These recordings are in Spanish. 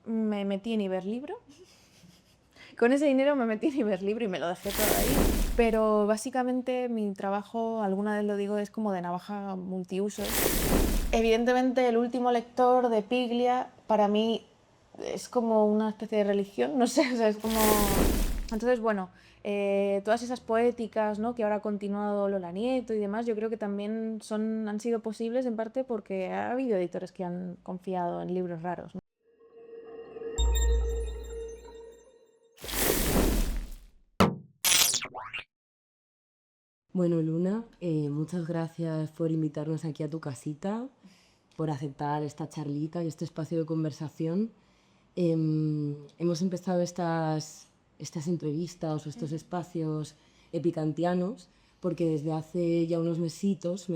me metí en Iberlibro. Con ese dinero me metí en Iberlibro y me lo dejé todo ahí. Pero básicamente mi trabajo, alguna vez lo digo, es como de navaja multiusos. Evidentemente el último lector de Piglia para mí es como una especie de religión, no sé, o sea, es como... Entonces, bueno, todas esas poéticas, ¿no?, que ahora ha continuado Lola Nieto y demás, yo creo que también han sido posibles en parte porque ha habido editores que han confiado en libros raros, ¿no? Bueno, Luna, muchas gracias por invitarnos aquí a tu casita, por aceptar esta charlita y este espacio de conversación. Hemos empezado estas entrevistas o estos espacios epicantianos porque desde hace ya unos mesecitos,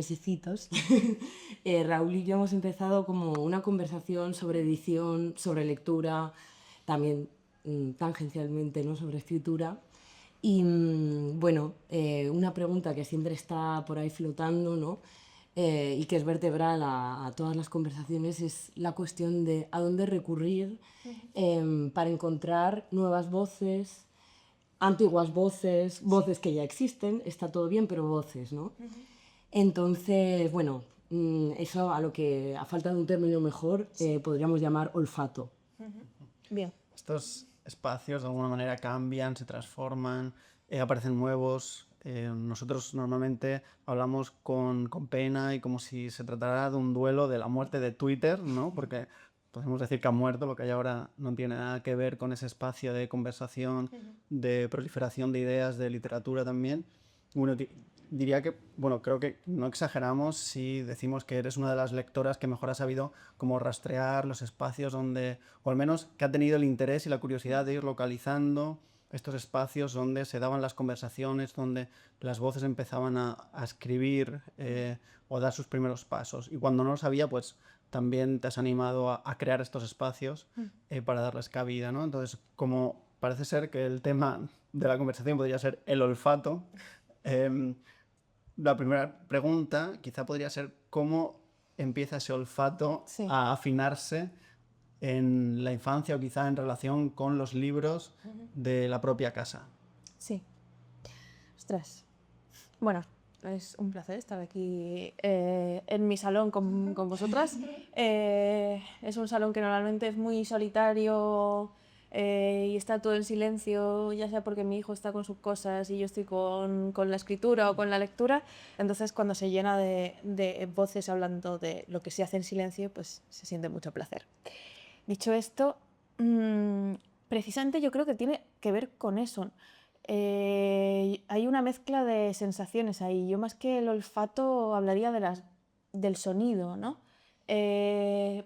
Raúl y yo hemos empezado como una conversación sobre edición, sobre lectura, también tangencialmente, ¿no?, sobre escritura. Y bueno, una pregunta que siempre está por ahí flotando, ¿no?, y que es vertebral a todas las conversaciones, es la cuestión de a dónde recurrir para encontrar nuevas voces, antiguas voces, voces que ya existen, está todo bien, pero voces, ¿no? Entonces, bueno, eso a lo que, a falta de un término mejor, podríamos llamar olfato. Bien. Estos espacios de alguna manera cambian, se transforman, aparecen nuevos. Nosotros normalmente hablamos con pena y como si se tratara de un duelo de la muerte de Twitter, ¿no? Porque podemos decir que ha muerto, lo que hay ahora no tiene nada que ver con ese espacio de conversación, de proliferación de ideas, de literatura también. Bueno, diría que, bueno, creo que no exageramos si decimos que eres una de las lectoras que mejor ha sabido como rastrear los espacios donde, o al menos que ha tenido el interés y la curiosidad de ir localizando estos espacios donde se daban las conversaciones, donde las voces empezaban a escribir o dar sus primeros pasos. Y cuando no lo sabía, pues también te has animado a crear estos espacios para darles cabida, ¿no? Entonces, como parece ser que el tema de la conversación podría ser el olfato, em, la primera pregunta quizá podría ser cómo empieza ese olfato Sí. a afinarse en la infancia o quizá en relación con los libros de la propia casa. Sí. Ostras. Bueno, es un placer estar aquí en mi salón con vosotras. Es un salón que normalmente es muy solitario y está todo en silencio, ya sea porque mi hijo está con sus cosas y yo estoy con la escritura o con la lectura. Entonces, cuando se llena de voces hablando de lo que se hace en silencio, pues se siente mucho placer. Dicho esto, precisamente yo creo que tiene que ver con eso. Hay una mezcla de sensaciones ahí. Yo más que el olfato hablaría del sonido, ¿no?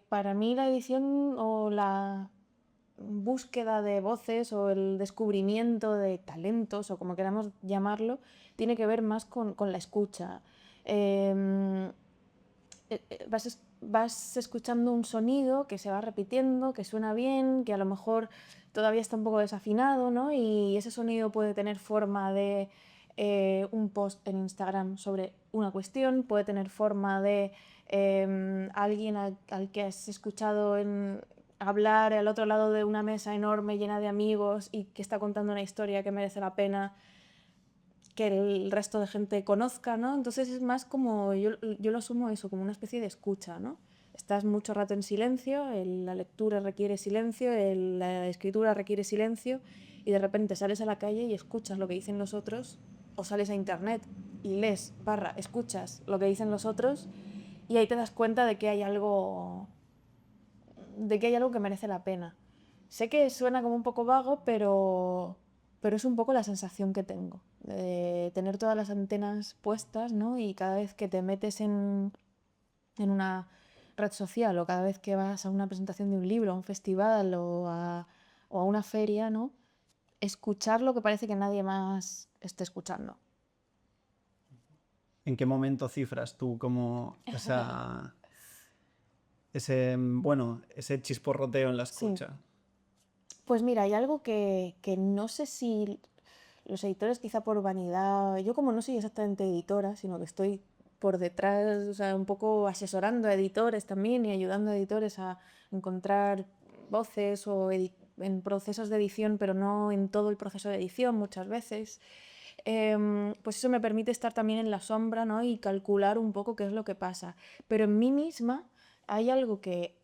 Para mí la edición o la búsqueda de voces o el descubrimiento de talentos o como queramos llamarlo tiene que ver más con la escucha. Vas escuchando un sonido que se va repitiendo, que suena bien, que a lo mejor todavía está un poco desafinado, ¿no? Y ese sonido puede tener forma de un post en Instagram sobre una cuestión, puede tener forma de alguien al que has escuchado hablar al otro lado de una mesa enorme llena de amigos y que está contando una historia que merece la pena que el resto de gente conozca, ¿no? Entonces es más como, yo lo asumo eso, como una especie de escucha, ¿no? Estás mucho rato en silencio, la lectura requiere silencio, la escritura requiere silencio y de repente sales a la calle y escuchas lo que dicen los otros o sales a internet y lees, escuchas lo que dicen los otros y ahí te das cuenta de que hay algo que merece la pena. Sé que suena como un poco vago, pero es un poco la sensación que tengo, de tener todas las antenas puestas, ¿no? Y cada vez que te metes en una red social o cada vez que vas a una presentación de un libro, a un festival o a una feria, ¿no? Escuchar lo que parece que nadie más esté escuchando. ¿En qué momento cifras tú como ese chisporroteo en la Sí. escucha? Pues mira, hay algo que no sé si los editores quizá por vanidad, yo como no soy exactamente editora, sino que estoy por detrás, o sea, un poco asesorando a editores también y ayudando a editores a encontrar voces o en procesos de edición, pero no en todo el proceso de edición muchas veces. Pues eso me permite estar también en la sombra, ¿no? Y calcular un poco qué es lo que pasa. Pero en mí misma hay algo que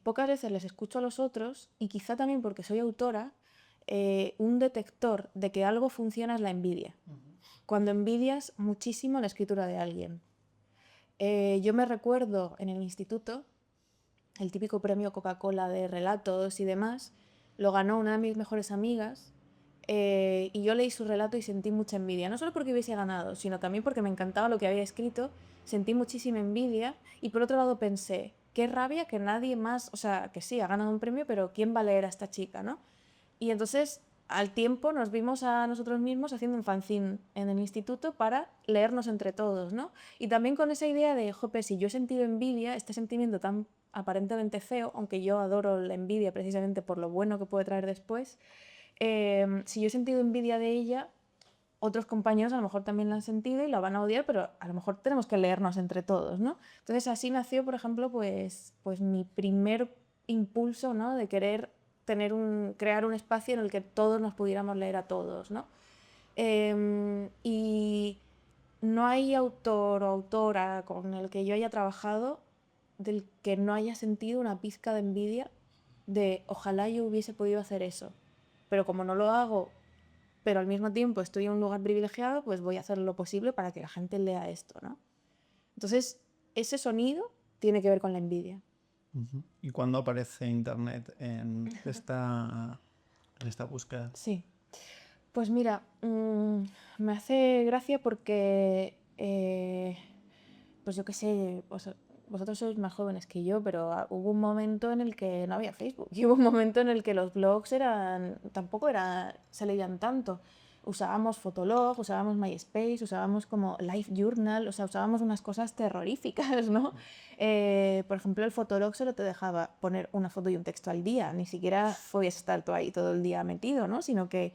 pocas veces les escucho a los otros, y quizá también porque soy autora, un detector de que algo funciona es la envidia. Cuando envidias muchísimo la escritura de alguien. Yo me recuerdo en el instituto, el típico premio Coca-Cola de relatos y demás, lo ganó una de mis mejores amigas, y yo leí su relato y sentí mucha envidia, no solo porque hubiese ganado, sino también porque me encantaba lo que había escrito, sentí muchísima envidia, y por otro lado pensé, qué rabia que nadie más, o sea, que sí, ha ganado un premio, pero ¿quién va a leer a esta chica, no? Y entonces, al tiempo, nos vimos a nosotros mismos haciendo un fanzine en el instituto para leernos entre todos, ¿no? Y también con esa idea de, jope, si yo he sentido envidia, este sentimiento tan aparentemente feo, aunque yo adoro la envidia precisamente por lo bueno que puede traer después, si yo he sentido envidia de ella, otros compañeros a lo mejor también la han sentido y la van a odiar, pero a lo mejor tenemos que leernos entre todos, ¿no? Entonces así nació, por ejemplo, pues mi primer impulso, ¿no? De querer crear un espacio en el que todos nos pudiéramos leer a todos, ¿no? Y no hay autor o autora con el que yo haya trabajado del que no haya sentido una pizca de envidia de ojalá yo hubiese podido hacer eso. Pero como no lo hago, pero al mismo tiempo estoy en un lugar privilegiado, pues voy a hacer lo posible para que la gente lea esto, ¿no? Entonces, ese sonido tiene que ver con la envidia. ¿Y cuándo aparece Internet en esta búsqueda? Sí. Pues mira, me hace gracia porque, pues yo qué sé, vosotros sois más jóvenes que yo, pero hubo un momento en el que no había Facebook y hubo un momento en el que los blogs tampoco se leían tanto. Usábamos Fotolog, usábamos MySpace, usábamos como Life Journal, o sea, usábamos unas cosas terroríficas, ¿no? Por ejemplo, el Fotolog solo te dejaba poner una foto y un texto al día, ni siquiera podías estar tú ahí todo el día metido, ¿no? Sino que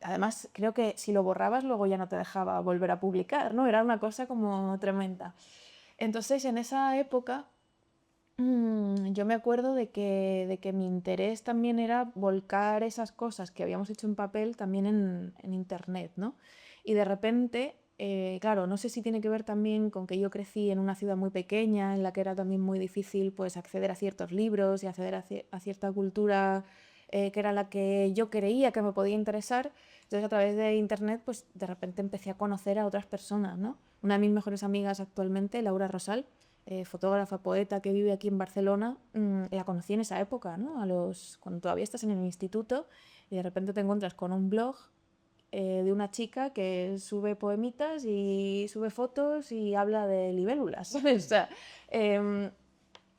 además, creo que si lo borrabas luego ya no te dejaba volver a publicar, ¿no? Era una cosa como tremenda. Entonces, en esa época, yo me acuerdo de que mi interés también era volcar esas cosas que habíamos hecho en papel también en internet, ¿no? Y de repente, claro, no sé si tiene que ver también con que yo crecí en una ciudad muy pequeña, en la que era también muy difícil pues acceder a ciertos libros y acceder a cierta cultura que era la que yo creía que me podía interesar. Entonces, a través de internet, pues de repente empecé a conocer a otras personas, ¿no? Una de mis mejores amigas actualmente, Laura Rosal, fotógrafa, poeta que vive aquí en Barcelona, la conocí en esa época, ¿no? Cuando todavía estás en el instituto y de repente te encuentras con un blog de una chica que sube poemitas y sube fotos y habla de libélulas, ¿sabes? O sea,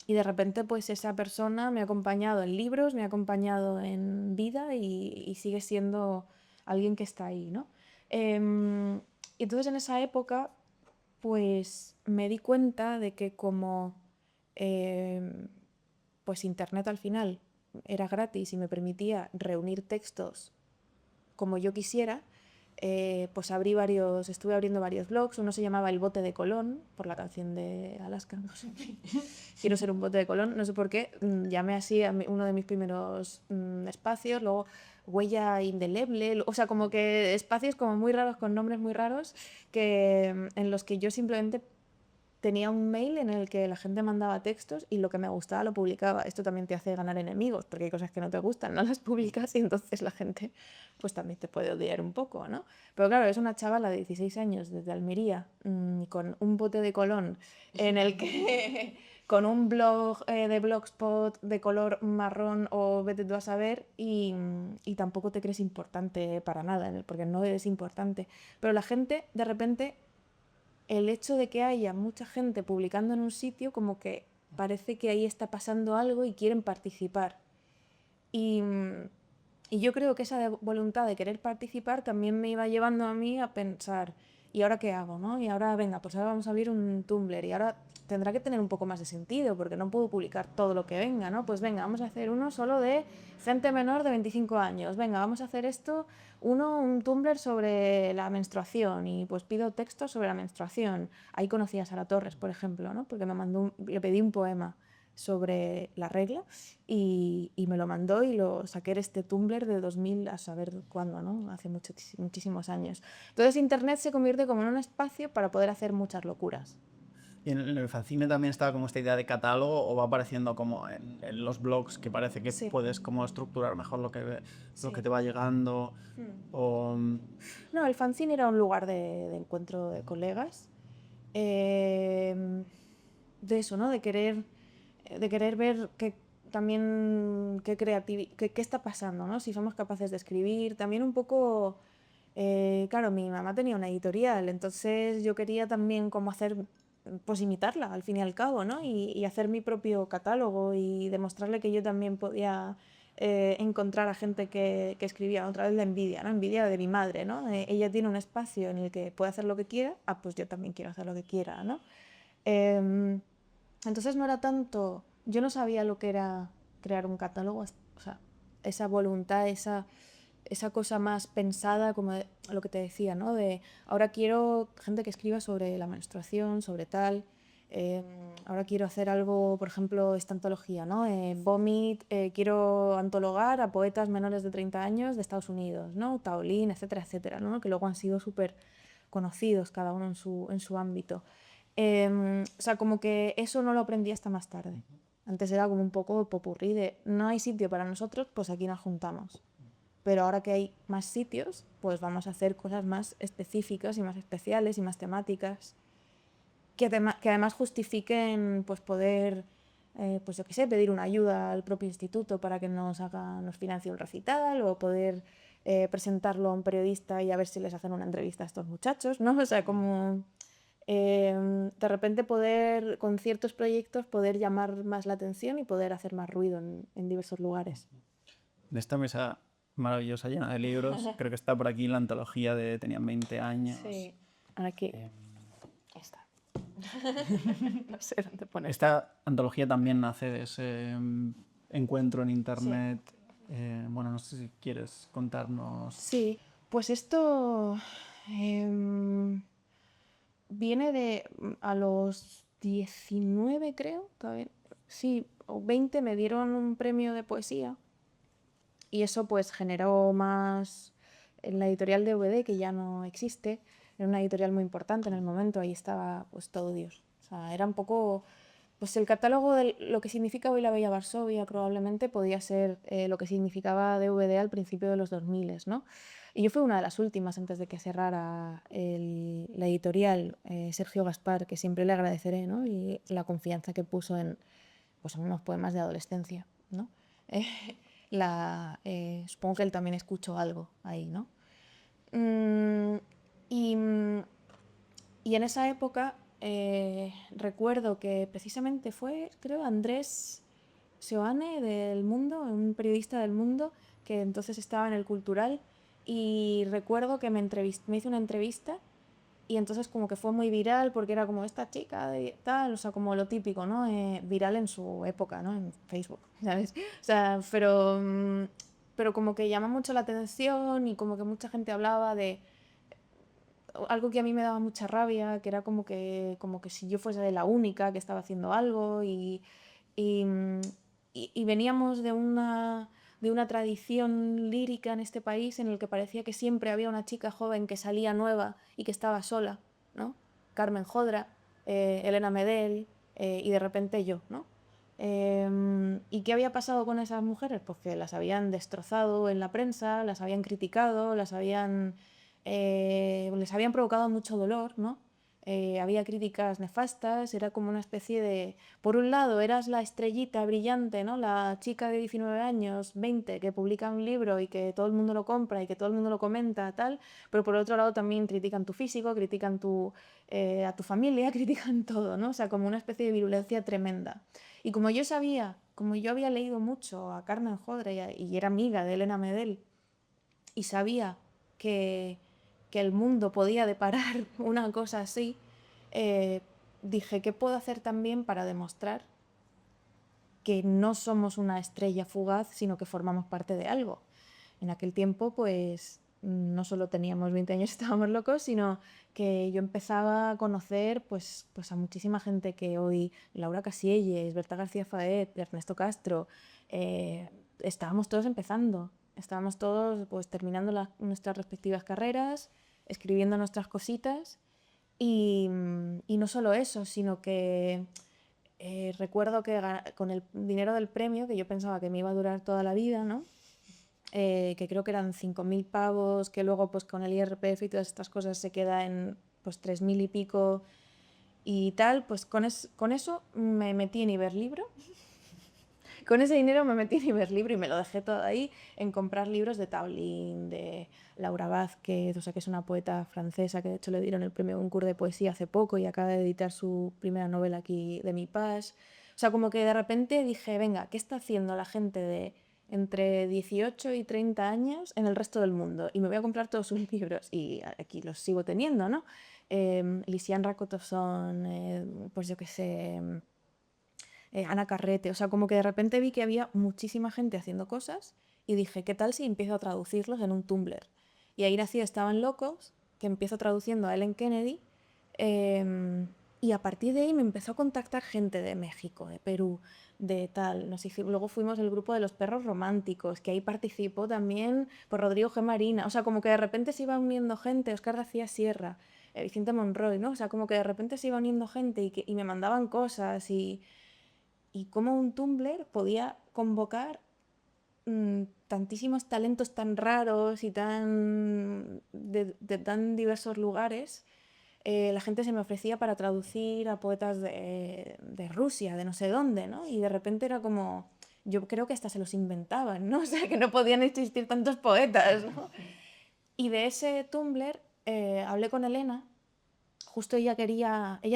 y de repente pues esa persona me ha acompañado en libros, me ha acompañado en vida y sigue siendo alguien que está ahí, ¿no? Y entonces en esa época pues me di cuenta de que como pues internet al final era gratis y me permitía reunir textos como yo quisiera, pues estuve abriendo varios blogs. Uno se llamaba El Bote de Colón, por la canción de Alaska, no sé. Quiero ser un bote de Colón, no sé por qué, llamé así a uno de mis primeros espacios, luego Huella Indeleble, o sea, como que espacios como muy raros, con nombres muy raros, en los que yo simplemente tenía un mail en el que la gente mandaba textos y lo que me gustaba lo publicaba. Esto también te hace ganar enemigos, porque hay cosas que no te gustan, no las publicas y entonces la gente pues también te puede odiar un poco, ¿no? Pero claro, es una chavala de 16 años desde Almería, con un bote de Colón en el que con un blog de Blogspot de color marrón o vete tú a saber y tampoco te crees importante para nada, porque no eres importante. Pero la gente de repente, el hecho de que haya mucha gente publicando en un sitio, como que parece que ahí está pasando algo y quieren participar. Y, y yo creo que esa voluntad de querer participar también me iba llevando a mí a pensar, ¿y ahora qué hago, no? Y ahora, venga, pues ahora vamos a abrir un Tumblr y ahora tendrá que tener un poco más de sentido porque no puedo publicar todo lo que venga, ¿no? Pues venga, vamos a hacer uno solo de gente menor de 25 años. Venga, vamos a hacer un Tumblr sobre la menstruación y pues pido textos sobre la menstruación. Ahí conocí a Sara Torres, por ejemplo, ¿no? Porque le pedí un poema sobre la regla y me lo mandó y lo saqué en este Tumblr de 2000 a saber cuándo, ¿no? Hace muchísimos años. Entonces Internet se convierte como en un espacio para poder hacer muchas locuras. ¿Y en el fanzine también estaba como esta idea de catálogo o va apareciendo como en los blogs que parece que Sí. puedes como estructurar mejor lo que Sí. te va llegando? O, No, el fanzine era un lugar de encuentro de colegas. De eso, ¿no? De querer ver también qué está pasando, ¿no? Si somos capaces de escribir. También un poco, claro, mi mamá tenía una editorial, entonces yo quería también como hacer, pues imitarla al fin y al cabo, ¿no? Y hacer mi propio catálogo y demostrarle que yo también podía encontrar a gente que escribía. Otra vez la envidia, ¿no? Envidia de mi madre, ¿no? Ella tiene un espacio en el que puede hacer lo que quiera, pues yo también quiero hacer lo que quiera, ¿no? Entonces no era tanto, yo no sabía lo que era crear un catálogo, o sea, esa voluntad, esa cosa más pensada, como lo que te decía, ¿no? De ahora quiero gente que escriba sobre la menstruación, sobre tal. Ahora quiero hacer algo, por ejemplo, esta antología, ¿no? Vomit, quiero antologar a poetas menores de 30 años de Estados Unidos, ¿no? Taolín, etcétera, etcétera, ¿no? Que luego han sido súper conocidos cada uno en su ámbito. O sea, como que eso no lo aprendí hasta más tarde. Antes era como un poco popurrí de no hay sitio para nosotros, pues aquí nos juntamos. Pero ahora que hay más sitios, pues vamos a hacer cosas más específicas y más especiales y más temáticas que además justifiquen pues poder, pues yo qué sé, pedir una ayuda al propio instituto para que nos financie un recital o poder presentarlo a un periodista y a ver si les hacen una entrevista a estos muchachos, ¿no? O sea, como de repente poder, con ciertos proyectos, poder llamar más la atención y poder hacer más ruido en diversos lugares. de esta mesa maravillosa llena de libros, creo que está por aquí la antología de Tenían 20 años. Sí, aquí está. No sé dónde poner. Esta antología también nace de ese encuentro en internet. Sí. Bueno, no sé si quieres contarnos. Sí, pues esto viene de a los 19, creo, todavía, sí, o 20 me dieron un premio de poesía y eso pues generó más en la editorial DVD, que ya no existe. Era una editorial muy importante en el momento, ahí estaba pues todo Dios. O sea, era un poco, pues el catálogo de lo que significa hoy la Bella Varsovia probablemente podía ser lo que significaba DVD al principio de los 2000, ¿no? Y yo fui una de las últimas antes de que cerrara la editorial, Sergio Gaspar, que siempre le agradeceré, ¿no? Y la confianza que puso pues, en unos poemas de adolescencia, ¿no? Supongo que él también escuchó algo ahí, ¿no? Y en esa época recuerdo que precisamente fue, creo, Andrés Seoane del Mundo, un periodista del Mundo, que entonces estaba en el Cultural, y recuerdo que me hizo una entrevista y entonces como que fue muy viral porque era como esta chica de tal, o sea, como lo típico, ¿no? Viral en su época, ¿no? En Facebook, ¿sabes? O sea, pero como que llama mucho la atención y como que mucha gente hablaba de algo que a mí me daba mucha rabia, que era como que si yo fuese la única que estaba haciendo algo y, y veníamos de una tradición lírica en este país en el que parecía que siempre había una chica joven que salía nueva y que estaba sola, ¿no? Carmen Jodra, Elena Medel y de repente yo, ¿no? ¿Y qué había pasado con esas mujeres? Pues que las habían destrozado en la prensa, las habían criticado, les habían provocado mucho dolor, ¿no? Había críticas nefastas, era como una especie de... Por un lado, eras la estrellita brillante, ¿no? La chica de 19 años, 20, que publica un libro y que todo el mundo lo compra y que todo el mundo lo comenta, tal, pero por otro lado también critican tu físico, critican a tu familia, critican todo, ¿no? O sea, como una especie de virulencia tremenda. Y como yo había leído mucho a Carmen Jodra y era amiga de Elena Medel y sabía que el mundo podía deparar una cosa así, dije, ¿qué puedo hacer también para demostrar que no somos una estrella fugaz, sino que formamos parte de algo? En aquel tiempo, pues, no solo teníamos 20 años y estábamos locos, sino que yo empezaba a conocer pues a muchísima gente que hoy, Laura Casielles, Berta García Faet, Ernesto Castro, estábamos todos empezando, estábamos todos pues terminando nuestras respectivas carreras, escribiendo nuestras cositas y no solo eso, sino que recuerdo que con el dinero del premio, que yo pensaba que me iba a durar toda la vida, ¿no? Que creo que eran 5.000 pavos, que luego pues con el IRPF y todas estas cosas se queda en pues 3.000 y pico y tal, pues con eso me metí en Iberlibro. Con ese dinero me metí en Iberlibro y me lo dejé todo ahí en comprar libros de Taulín, de Laura Vázquez, o sea, que es una poeta francesa que de hecho le dieron el premio Goncourt de poesía hace poco y acaba de editar su primera novela aquí de Mi Paz. O sea, como que de repente dije, venga, ¿qué está haciendo la gente de entre 18 y 30 años en el resto del mundo? Y me voy a comprar todos sus libros y aquí los sigo teniendo, ¿no? Lisiane Rakotowson, pues yo qué sé, Ana Carrete, o sea, como que de repente vi que había muchísima gente haciendo cosas y dije, ¿qué tal si empiezo a traducirlos en un Tumblr? Y ahí nació Estaban Locos, que empiezo traduciendo a Ellen Kennedy, y a partir de ahí me empezó a contactar gente de México, de Perú, de tal, luego fuimos el grupo de los perros románticos, que ahí participó también por Rodrigo G. Marina, o sea, como que de repente se iba uniendo gente, Óscar García Sierra, Vicente Monroy, ¿no? O sea, como que de repente se iba uniendo gente y me mandaban cosas y cómo un Tumblr podía convocar tantísimos talentos tan raros y de tan diversos lugares. La gente se me ofrecía para traducir a poetas de Rusia, de no sé dónde, ¿no? Y de repente era como, yo creo que hasta se los inventaban, ¿no? O sea, que no podían existir tantos poetas, ¿no? Y de ese Tumblr hablé con Elena. Justo ella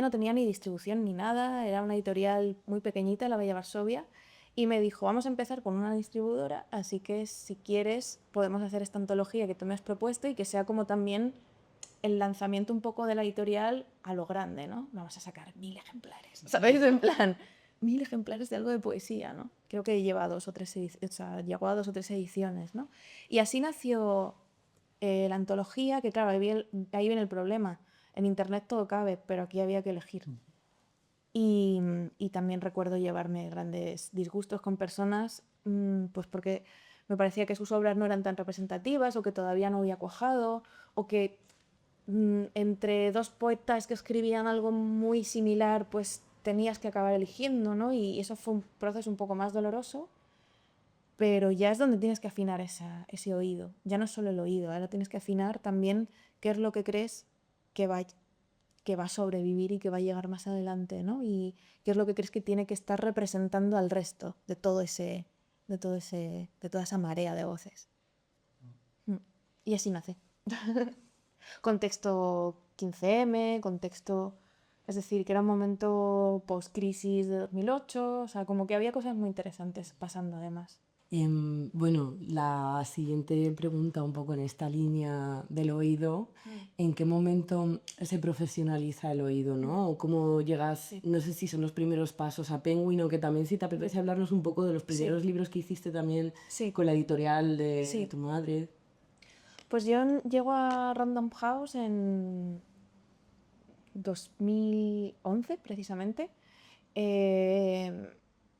no tenía ni distribución ni nada, era una editorial muy pequeñita, la Bella Varsovia, y me dijo, vamos a empezar con una distribuidora, así que si quieres podemos hacer esta antología que tú me has propuesto y que sea como también el lanzamiento un poco de la editorial a lo grande, ¿no? Vamos a sacar 1.000 ejemplares, ¿sabéis? En plan, 1.000 ejemplares de algo de poesía, ¿no? Creo que lleva llegó a 2 o 3 ediciones, ¿no? Y así nació la antología, que claro, ahí viene el problema. En internet todo cabe, pero aquí había que elegir. Y también recuerdo llevarme grandes disgustos con personas, pues porque me parecía que sus obras no eran tan representativas o que todavía no había cuajado o que entre dos poetas que escribían algo muy similar, pues tenías que acabar eligiendo, ¿no? Y eso fue un proceso un poco más doloroso, pero ya es donde tienes que afinar ese oído. Ya no es solo el oído, ahora tienes que afinar también qué es lo que crees que va a sobrevivir y que va a llegar más adelante, ¿no? Y qué es lo que crees que tiene que estar representando al resto de toda esa marea de voces. Y así nace. Contexto 15M, contexto... Es decir, que era un momento post-crisis de 2008, o sea, como que había cosas muy interesantes pasando además. Bueno, la siguiente pregunta, un poco en esta línea del oído, ¿en qué momento se profesionaliza el oído, ¿no? O cómo llegas, Sí. no sé si son los primeros pasos a Penguin o que también si te apetece hablarnos un poco de los primeros libros que hiciste también Sí. con la editorial de Sí. tu madre. Pues yo llego a Random House en 2011, precisamente,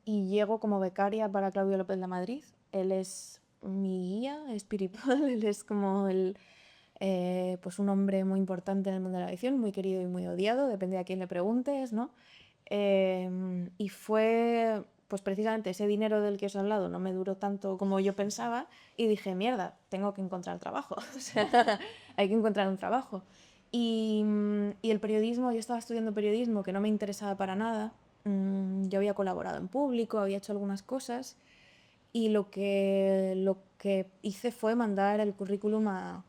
y llego como becaria para Claudio López de Madrid. Él es mi guía espiritual, él es como pues un hombre muy importante en el mundo de la edición, muy querido y muy odiado, depende de a quién le preguntes, ¿no? Y fue, pues precisamente ese dinero del que os he hablado no me duró tanto como yo pensaba y dije, mierda, tengo que encontrar trabajo, o sea, hay que encontrar un trabajo. Y el periodismo, yo estaba estudiando periodismo que no me interesaba para nada, yo había colaborado en público, había hecho algunas cosas y lo que hice fue mandar el currículum a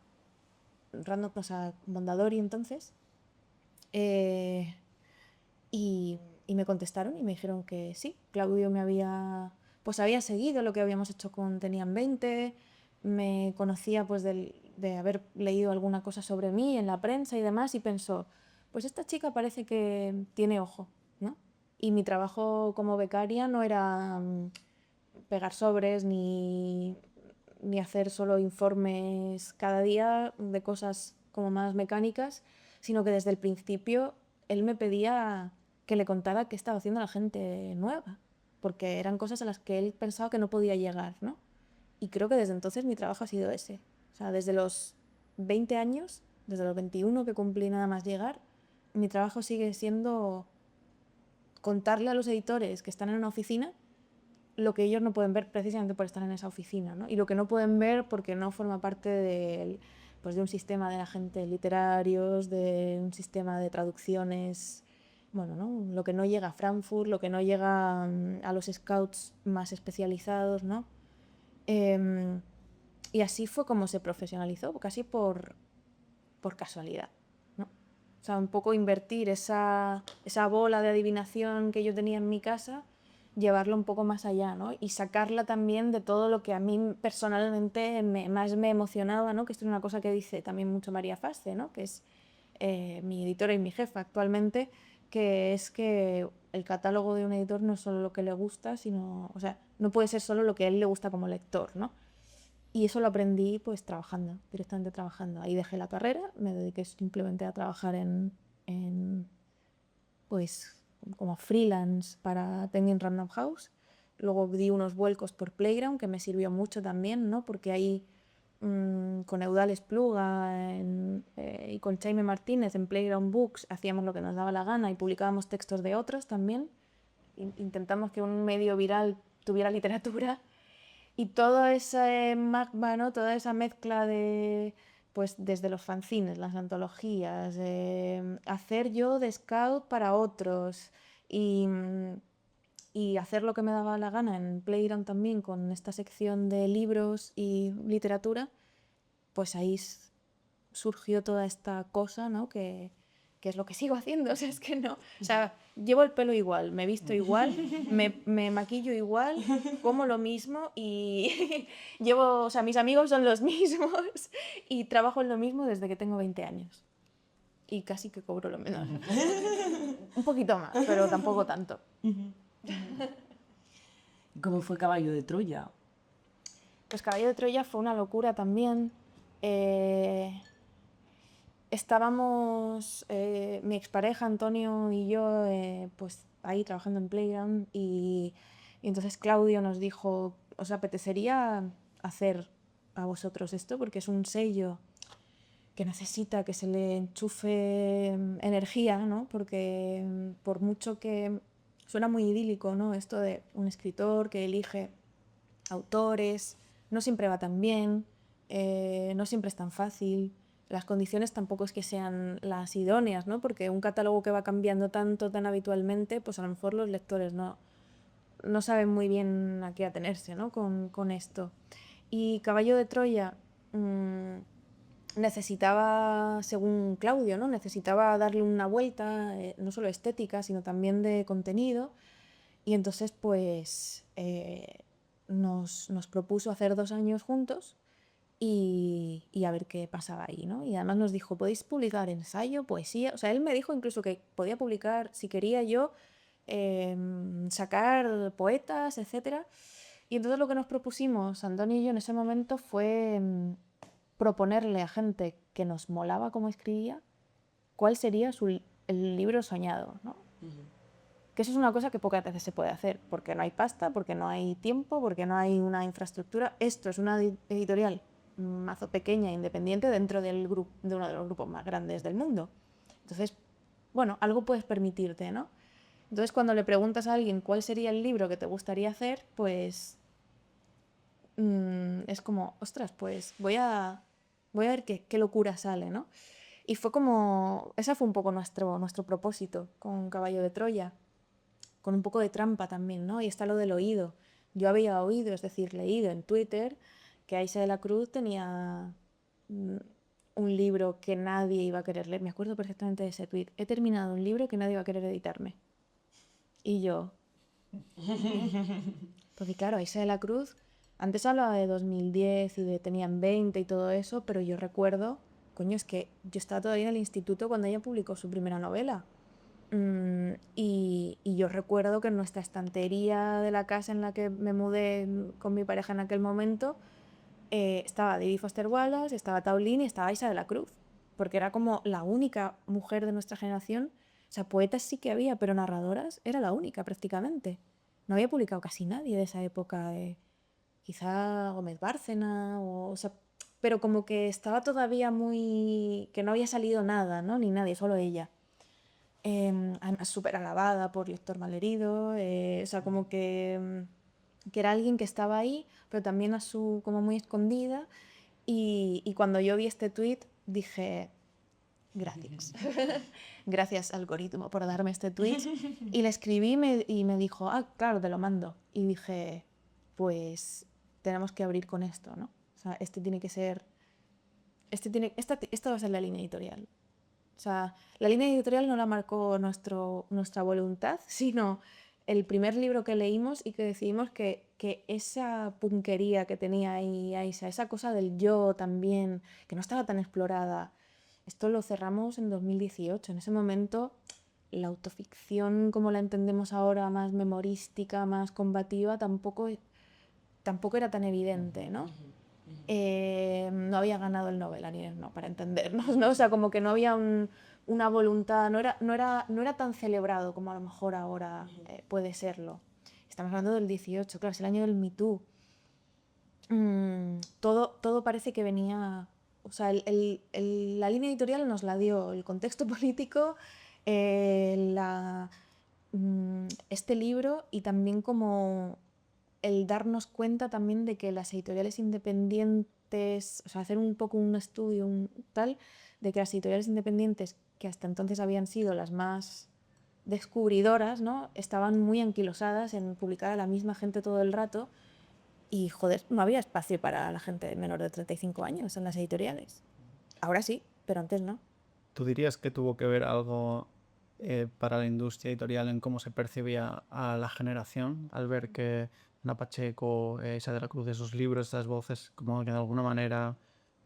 Random, o sea, Mondadori entonces, eh, y me contestaron y me dijeron que sí, Claudio pues había seguido lo que habíamos hecho con Tenían 20, me conocía pues de haber leído alguna cosa sobre mí en la prensa y demás y pensó, pues esta chica parece que tiene ojo, ¿no? Y mi trabajo como becaria no era pegar sobres ni hacer solo informes cada día de cosas como más mecánicas, sino que desde el principio él me pedía que le contara qué estaba haciendo la gente nueva, porque eran cosas a las que él pensaba que no podía llegar, ¿no? Y creo que desde entonces mi trabajo ha sido ese. O sea, desde los 20 años, desde los 21 que cumplí nada más llegar, mi trabajo sigue siendo contarle a los editores que están en una oficina lo que ellos no pueden ver precisamente por estar en esa oficina, ¿no? Y lo que no pueden ver porque no forma parte pues de un sistema de agentes literarios, de un sistema de traducciones, bueno, ¿no? Lo que no llega a Frankfurt, lo que no llega a los scouts más especializados, ¿no? Y así fue como se profesionalizó, casi por casualidad, ¿no? O sea, un poco invertir esa bola de adivinación que yo tenía en mi casa, llevarla un poco más allá, ¿no? Y sacarla también de todo lo que a mí personalmente más me emocionaba, ¿no? Que esto es una cosa que dice también mucho María Fasce, ¿no? Que es mi editora y mi jefa actualmente, que es que el catálogo de un editor no es solo lo que le gusta, sino, o sea, no puede ser solo lo que a él le gusta como lector, ¿no? Y eso lo aprendí pues trabajando, directamente trabajando. Ahí dejé la carrera, me dediqué simplemente a trabajar pues como freelance para Penguin Random House. Luego di unos vuelcos por Playground, que me sirvió mucho también, ¿no? Porque ahí con Eudal Espluga y con Jaime Martínez en Playground Books hacíamos lo que nos daba la gana y publicábamos textos de otros también. Intentamos que un medio viral tuviera literatura. Y todo ese magma, ¿no? Toda esa mezcla de, pues desde los fanzines, las antologías, hacer yo de scout para otros y, y hacer lo que me daba la gana en Playground también con esta sección de libros y literatura, pues ahí surgió toda esta cosa, ¿no? Que es lo que sigo haciendo, o sea, es que no, o sea, llevo el pelo igual, me visto igual, me maquillo igual, como lo mismo y llevo, o sea, mis amigos son los mismos y trabajo en lo mismo desde que tengo 20 años y casi que cobro lo menos, un poquito más, pero tampoco tanto. ¿Cómo fue Caballo de Troya? Pues Caballo de Troya fue una locura también. Estábamos, mi expareja Antonio y yo, pues ahí trabajando en Playground y entonces Claudio nos dijo, ¿os apetecería hacer a vosotros esto? Porque es un sello que necesita que se le enchufe energía, ¿no? Porque por mucho que suena muy idílico, ¿no? Esto de un escritor que elige autores, no siempre va tan bien, no siempre es tan fácil. Las condiciones tampoco es que sean las idóneas, ¿no? Porque un catálogo que va cambiando tanto, tan habitualmente, pues a lo mejor los lectores no saben muy bien a qué atenerse, ¿no? Con esto. Y Caballo de Troya necesitaba, según Claudio, ¿no? Necesitaba darle una vuelta, no solo estética, sino también de contenido. Y entonces, pues, nos propuso hacer 2 años juntos y a ver qué pasaba ahí, ¿no? Y además nos dijo, podéis publicar ensayo, poesía. O sea, él me dijo incluso que podía publicar, si quería yo, sacar poetas, etc. Y entonces lo que nos propusimos, Antonio y yo, en ese momento fue proponerle a gente que nos molaba cómo escribía cuál sería el libro soñado, ¿no? Que eso es una cosa que pocas veces se puede hacer, porque no hay pasta, porque no hay tiempo, porque no hay una infraestructura. Esto es una editorial mazo pequeña, independiente, dentro de uno de los grupos más grandes del mundo. Entonces, bueno, algo puedes permitirte, ¿no? Entonces, cuando le preguntas a alguien cuál sería el libro que te gustaría hacer, pues es como, ostras, pues voy a ver qué locura sale, ¿no? Y fue como, ese fue un poco nuestro propósito con Caballo de Troya, con un poco de trampa también, ¿no? Y está lo del oído. Yo había oído, es decir, leído en Twitter que Aisha de la Cruz tenía un libro que nadie iba a querer leer. Me acuerdo perfectamente de ese tweet. He terminado un libro que nadie iba a querer editarme. Y yo... Porque claro, Aisha de la Cruz, antes hablaba de 2010 y de tenían 20 y todo eso, pero yo recuerdo, coño, es que yo estaba todavía en el instituto cuando ella publicó su primera novela. Y yo recuerdo que en nuestra estantería de la casa en la que me mudé con mi pareja en aquel momento estaba David Foster Wallace, estaba Taulín y estaba Isa de la Cruz, porque era como la única mujer de nuestra generación. O sea, poetas sí que había, pero narradoras era la única prácticamente. No había publicado casi nadie de esa época. Quizá Gómez Bárcena, o sea, pero como que estaba todavía muy... que no había salido nada, ¿no? Ni nadie, solo ella. Además, súper alabada por Héctor Malherido, o sea, como que era alguien que estaba ahí, pero también como muy escondida. Y cuando yo vi este tweet dije, gracias. Gracias, algoritmo, por darme este tweet. Y le escribí y me dijo, ah, claro, te lo mando. Y dije, pues tenemos que abrir con esto, ¿no? O sea, esta va a ser la línea editorial. O sea, la línea editorial no la marcó nuestra voluntad, sino el primer libro que leímos y que decidimos que esa punquería que tenía ahí Aisha, esa cosa del yo también, que no estaba tan explorada, esto lo cerramos en 2018. En ese momento, la autoficción como la entendemos ahora, más memorística, más combativa, tampoco era tan evidente, ¿no? No había ganado el Nobel, no, para entendernos, ¿no? O sea, como que no había una voluntad, no era tan celebrado como a lo mejor ahora puede serlo. Estamos hablando del 18, claro, es el año del Me Too. Todo parece que venía... O sea, la línea editorial nos la dio el contexto político, este libro, y también como el darnos cuenta también de que las editoriales independientes, o sea, hacer un poco un estudio tal, de que las editoriales independientes, que hasta entonces habían sido las más descubridoras, ¿no? Estaban muy anquilosadas en publicar a la misma gente todo el rato y, joder, no había espacio para la gente menor de 35 años en las editoriales. Ahora sí, pero antes no. ¿Tú dirías que tuvo que ver algo para la industria editorial en cómo se percibía a la generación al ver que Ana Pacheco, Isa de la Cruz, esos libros, esas voces, como que de alguna manera,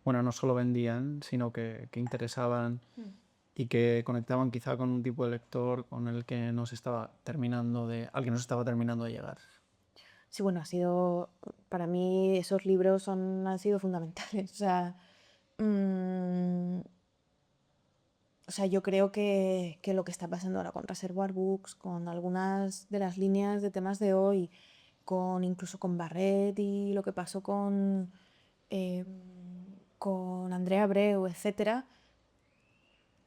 bueno, no solo vendían, sino que interesaban y que conectaban quizá con un tipo de lector con el que al que nos estaba terminando de llegar? Sí, bueno, para mí esos libros han sido fundamentales. Mm, o sea, yo creo que lo que está pasando ahora con Reservoir Books, con algunas de las líneas de temas de hoy, incluso con Barret y lo que pasó eh, con Andrea Abreu, etcétera,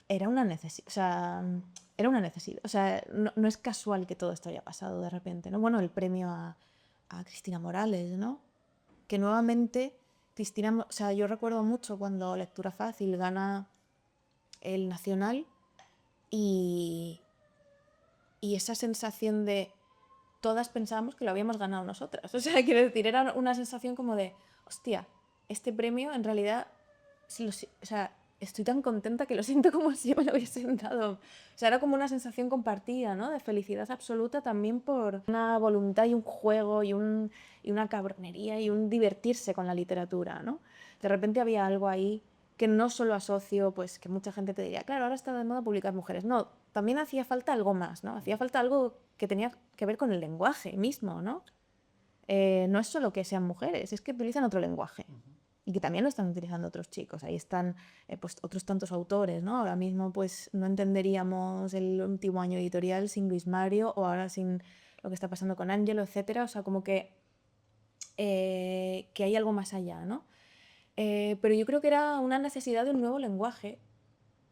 era una necesidad. O sea, era una necesidad. O sea, no es casual que todo esto haya pasado de repente, ¿no? Bueno, el premio a Cristina Morales, ¿no? Que nuevamente Cristina, o sea, yo recuerdo mucho cuando Lectura Fácil gana el Nacional y esa sensación de todas pensábamos que lo habíamos ganado nosotras. O sea, quiero decir, era una sensación como de, hostia, este premio en realidad, o sea, estoy tan contenta que lo siento como si yo me lo hubiesen dado. O sea, era como una sensación compartida, ¿no? De felicidad absoluta también por una voluntad y un juego y una cabronería y un divertirse con la literatura, ¿no? De repente había algo ahí que no solo asocio, pues que mucha gente te diría, claro, ahora está de moda publicar mujeres. No, también hacía falta algo más, ¿no? Hacía falta algo que tenía que ver con el lenguaje mismo, ¿no? No es solo que sean mujeres, es que utilizan otro lenguaje. Y que también lo están utilizando otros chicos. Ahí están pues, otros tantos autores, ¿no? Ahora mismo pues no entenderíamos el último año editorial sin Luis Mario o ahora sin lo que está pasando con Ángelo, etcétera. O sea, como que hay algo más allá, ¿no? Pero yo creo que era una necesidad de un nuevo lenguaje,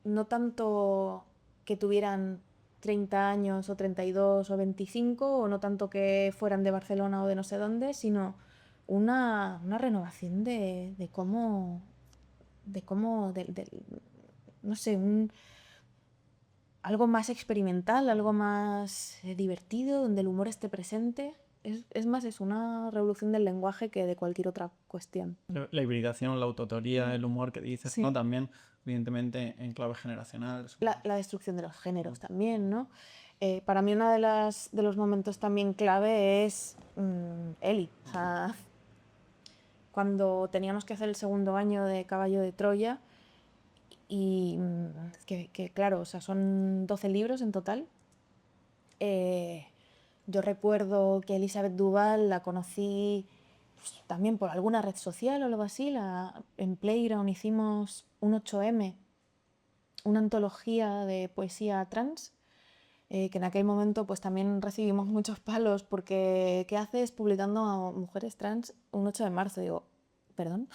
no tanto que tuvieran 30 años o 32 o 25, o no tanto que fueran de Barcelona o de no sé dónde, sino una renovación de cómo, no sé, algo más experimental, algo más divertido, donde el humor esté presente. Es más, es una revolución del lenguaje que de cualquier otra cuestión. La hibridación, la autotoría, el humor que dices, Sí. ¿no? También, evidentemente, en clave generacional. La destrucción de los géneros también, ¿no? Para mí uno de los momentos también clave es Eli. O sea, cuando teníamos que hacer el segundo año de Caballo de Troya y que claro, o sea, son 12 libros en total. Yo recuerdo que Elizabeth Duval la conocí pues, también por alguna red social o algo así, en Playground hicimos un 8M, una antología de poesía trans, que en aquel momento pues también recibimos muchos palos porque ¿qué haces publicando a mujeres trans un 8 de marzo? Digo, perdón.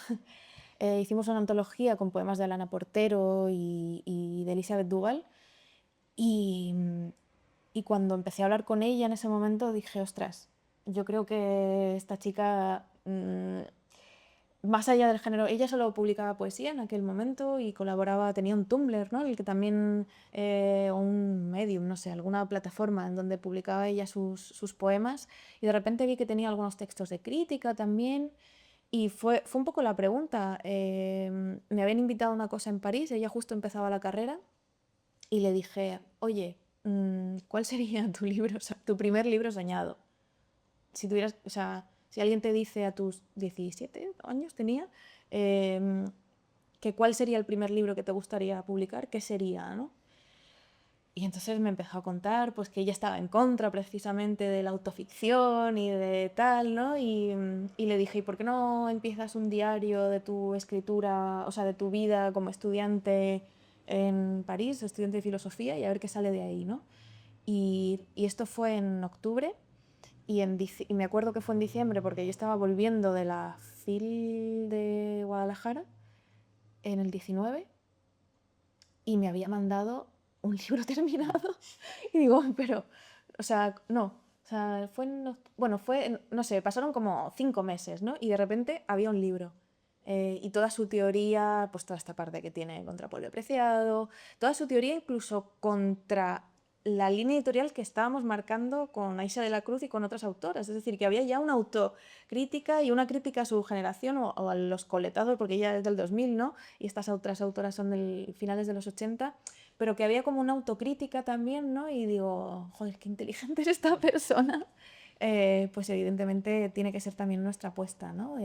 Hicimos una antología con poemas de Alana Portero y de Elizabeth Duval y, y cuando empecé a hablar con ella en ese momento dije, ostras, yo creo que esta chica, más allá del género, ella solo publicaba poesía en aquel momento y colaboraba, tenía un Tumblr, ¿no? El que también, o un Medium, no sé, alguna plataforma en donde publicaba ella sus poemas, y de repente vi que tenía algunos textos de crítica también, y fue un poco la pregunta. Me habían invitado a una cosa en París, ella justo empezaba la carrera, y le dije, oye, ¿cuál sería tu libro, tu primer libro soñado? Si tuvieras, o sea, si alguien te dice a tus 17 años tenía, que cuál sería el primer libro que te gustaría publicar, ¿qué sería, no? Y entonces me empezó a contar pues que ella estaba en contra precisamente de la autoficción y de tal, ¿no? Y le dije, ¿y por qué no empiezas un diario de tu escritura, o sea, de tu vida como estudiante en París, estudiante de filosofía, y a ver qué sale de ahí, ¿no? Y esto fue en octubre, y me acuerdo que fue en diciembre porque yo estaba volviendo de la FIL de Guadalajara en el 19 y me había mandado un libro terminado. Y digo, pero, o sea, no. O sea, no sé, pasaron como 5 meses, ¿no? Y de repente había un libro. Y toda su teoría, pues toda esta parte que tiene contra Polio Preciado, toda su teoría incluso contra la línea editorial que estábamos marcando con Aisha de la Cruz y con otras autoras. Es decir, que había ya una autocrítica y una crítica a su generación o a los coletazos, porque ella es del 2000, ¿no? Y estas otras autoras son del finales de los 80, pero que había como una autocrítica también, ¿no? Y digo, joder, qué inteligente es esta persona. Pues evidentemente tiene que ser también nuestra apuesta, ¿no?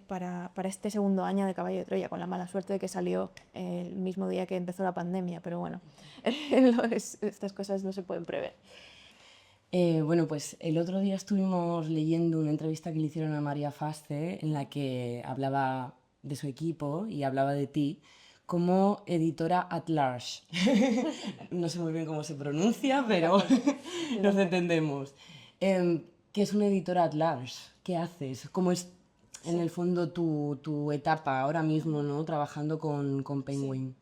Para este segundo año de Caballo de Troya, con la mala suerte de que salió el mismo día que empezó la pandemia, pero bueno, estas cosas no se pueden prever. Bueno, pues el otro día estuvimos leyendo una entrevista que le hicieron a María Fasce en la que hablaba de su equipo y hablaba de ti como editora at large. No sé muy bien cómo se pronuncia, pero nos entendemos. ¿Qué es una editora at large? ¿Qué haces? ¿Cómo es en el fondo tu etapa ahora mismo, ¿no? Trabajando con Penguin?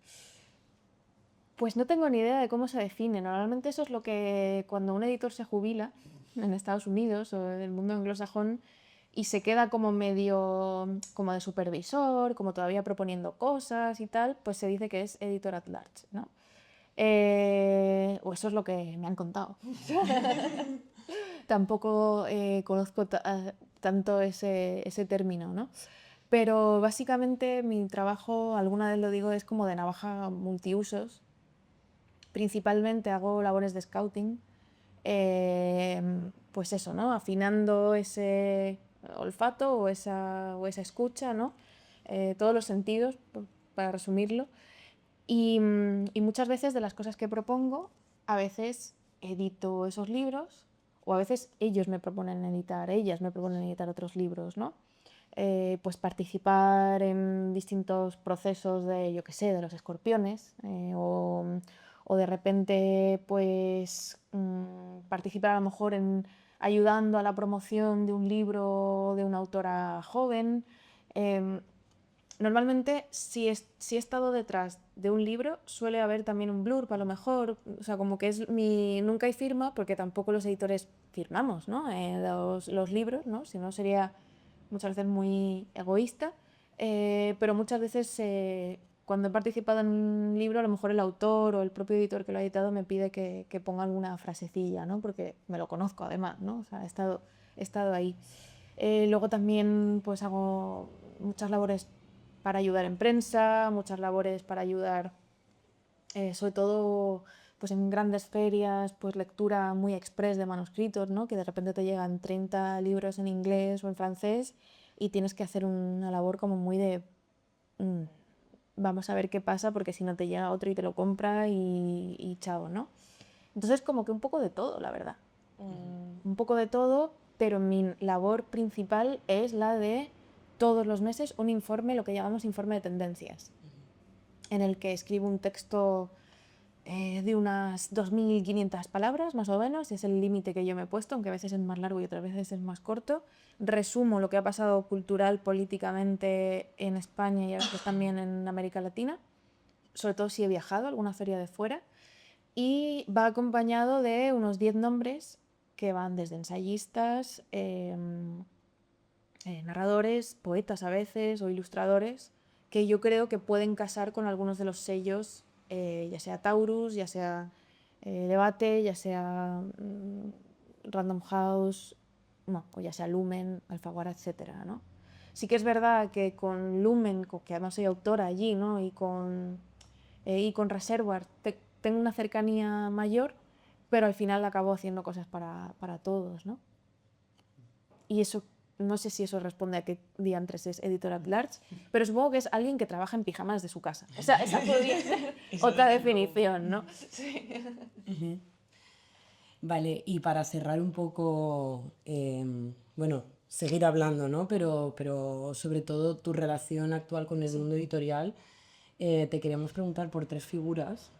Pues no tengo ni idea de cómo se define. Normalmente eso es lo que cuando un editor se jubila en Estados Unidos o en el mundo anglosajón y se queda como medio como de supervisor, como todavía proponiendo cosas y tal, pues se dice que es editor at large, ¿no? O eso es lo que me han contado. Tampoco conozco tanto ese término, ¿no? Pero básicamente mi trabajo, alguna vez lo digo, es como de navaja multiusos. Principalmente hago labores de scouting, pues eso, ¿no? Afinando ese olfato o esa escucha, ¿no? Todos los sentidos, para resumirlo. Y muchas veces de las cosas que propongo, a veces edito esos libros o a veces ellos me proponen editar, ellas me proponen editar otros libros, ¿no? Pues participar en distintos procesos de, yo qué sé, de los escorpiones, o de repente pues participar a lo mejor en ayudando a la promoción de un libro de una autora joven. Normalmente, si he estado detrás de un libro, suele haber también un blurb, a lo mejor. O sea, como que es nunca hay firma, porque tampoco los editores firmamos, ¿no? Los libros, ¿no? Si no sería muchas veces muy egoísta. Pero muchas veces, cuando he participado en un libro, a lo mejor el autor o el propio editor que lo ha editado me pide que ponga alguna frasecilla, ¿no? Porque me lo conozco además, ¿no? O sea, he estado ahí. Luego también pues hago muchas labores para ayudar en prensa, muchas labores para ayudar, sobre todo pues en grandes ferias, pues lectura muy express de manuscritos, ¿no? Que de repente te llegan 30 libros en inglés o en francés y tienes que hacer una labor como muy de vamos a ver qué pasa, porque si no te llega otro y te lo compra y chao, ¿no? Entonces como que un poco de todo, la verdad. Un poco de todo. pero mi labor principal es la de todos los meses un informe, lo que llamamos informe de tendencias, en el que escribo un texto de unas 2.500 palabras, más o menos, es el límite que yo me he puesto, aunque a veces es más largo y otras veces es más corto. Resumo lo que ha pasado cultural, políticamente en España y a veces también en América Latina, sobre todo si he viajado a alguna feria de fuera, y va acompañado de unos 10 nombres que van desde ensayistas, narradores, poetas a veces o ilustradores, que yo creo que pueden casar con algunos de los sellos, ya sea Taurus, ya sea Debate, ya sea Random House, no, o ya sea Lumen, Alfaguara, etcétera, ¿no? Sí que es verdad que con Lumen, que además soy autora allí, ¿no? y con Reservoir tengo una cercanía mayor, pero al final acabo haciendo cosas para todos, ¿no? Y eso, no sé si eso responde a qué diantres es editor at large, pero supongo que es alguien que trabaja en pijamas de su casa. Esa podría ser otra definición, ¿no? Sí. Vale, y para cerrar un poco, bueno, seguir hablando, ¿no? Pero sobre todo tu relación actual con el mundo editorial, te queríamos preguntar por 3 figuras.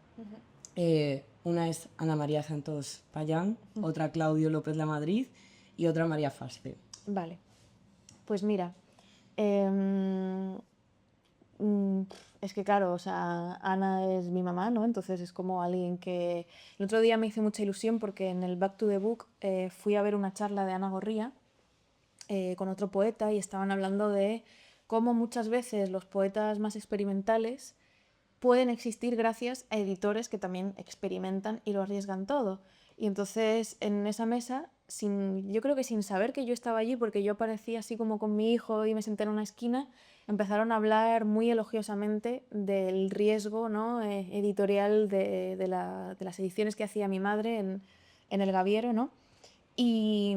Una es Ana María Santos Payán, otra Claudio López Lamadrid y otra María Fasce. Vale, pues mira, em, es que claro, o sea, Ana es mi mamá, ¿no? Entonces es como alguien que... El otro día me hizo mucha ilusión porque en el Back to the Book fui a ver una charla de Ana Gorría con otro poeta y estaban hablando de cómo muchas veces los poetas más experimentales pueden existir gracias a editores que también experimentan y lo arriesgan todo. Y entonces en esa mesa, yo creo que sin saber que yo estaba allí, porque yo aparecía así como con mi hijo y me senté en una esquina, empezaron a hablar muy elogiosamente del riesgo, ¿no? Editorial de las ediciones que hacía mi madre en El Gaviero, ¿no? Y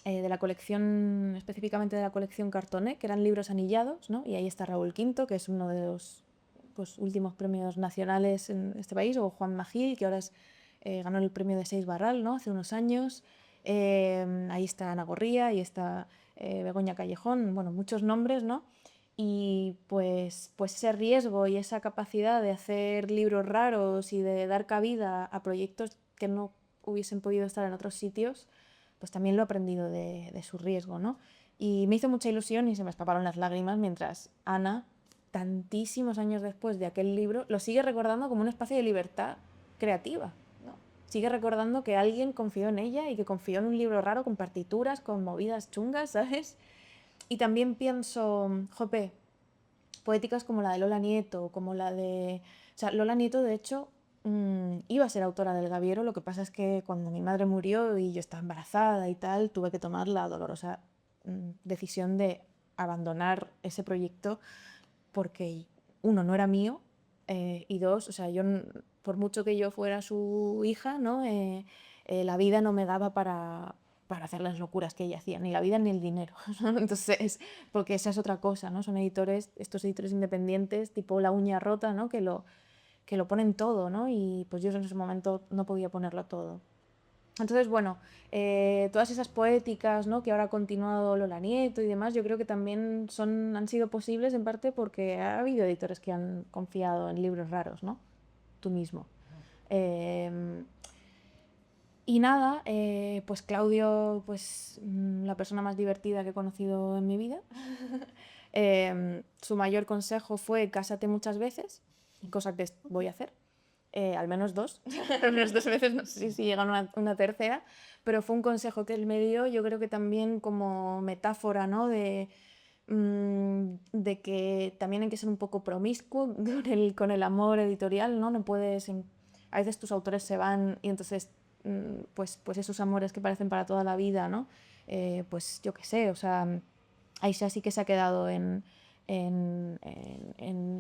de la colección, específicamente de la colección Cartoné, que eran libros anillados, ¿no? Y ahí está Raúl Quinto, que es uno de los últimos premios nacionales en este país, o Juan Magil, que ahora ganó el premio de Seis Barral, ¿no? Hace unos años. Ahí está Ana Gorría, ahí está Begoña Callejón, bueno, muchos nombres, ¿no? Y pues ese riesgo y esa capacidad de hacer libros raros y de dar cabida a proyectos que no hubiesen podido estar en otros sitios, pues también lo he aprendido de su riesgo, ¿no? Y me hizo mucha ilusión y se me escaparon las lágrimas mientras Ana, tantísimos años después de aquel libro, lo sigue recordando como un espacio de libertad creativa, ¿no? Sigue recordando que alguien confió en ella y que confió en un libro raro con partituras, con movidas chungas, ¿sabes? Y también pienso, jope, poéticas como la de Lola Nieto, como la de... O sea, Lola Nieto, de hecho, iba a ser autora del Gaviero, lo que pasa es que cuando mi madre murió y yo estaba embarazada y tal, tuve que tomar la dolorosa decisión de abandonar ese proyecto porque, uno, no era mío, y dos, o sea, yo, por mucho que yo fuera su hija, ¿no? La vida no me daba para hacer las locuras que ella hacía, ni la vida ni el dinero, ¿no? Entonces, porque esa es otra cosa, ¿no? Son editores, estos editores independientes, tipo La Uña Rota, ¿no? Que lo ponen todo, ¿no? Y pues yo en ese momento no podía ponerlo todo. Entonces, bueno, todas esas poéticas, ¿no? Que ahora ha continuado Lola Nieto y demás, yo creo que también han sido posibles en parte porque ha habido editores que han confiado en libros raros, ¿no? Tú mismo. Y nada, pues Claudio, pues la persona más divertida que he conocido en mi vida. Su mayor consejo fue cásate muchas veces, cosa que voy a hacer. Al menos 2, al menos 2 veces, no sé si llega una tercera, pero fue un consejo que él me dio, yo creo que también como metáfora, ¿no? De que también hay que ser un poco promiscuo con el amor editorial, ¿no? No puedes, a veces tus autores se van y entonces pues esos amores que parecen para toda la vida, ¿no? Pues yo qué sé, o sea, Aisha sí que se ha quedado en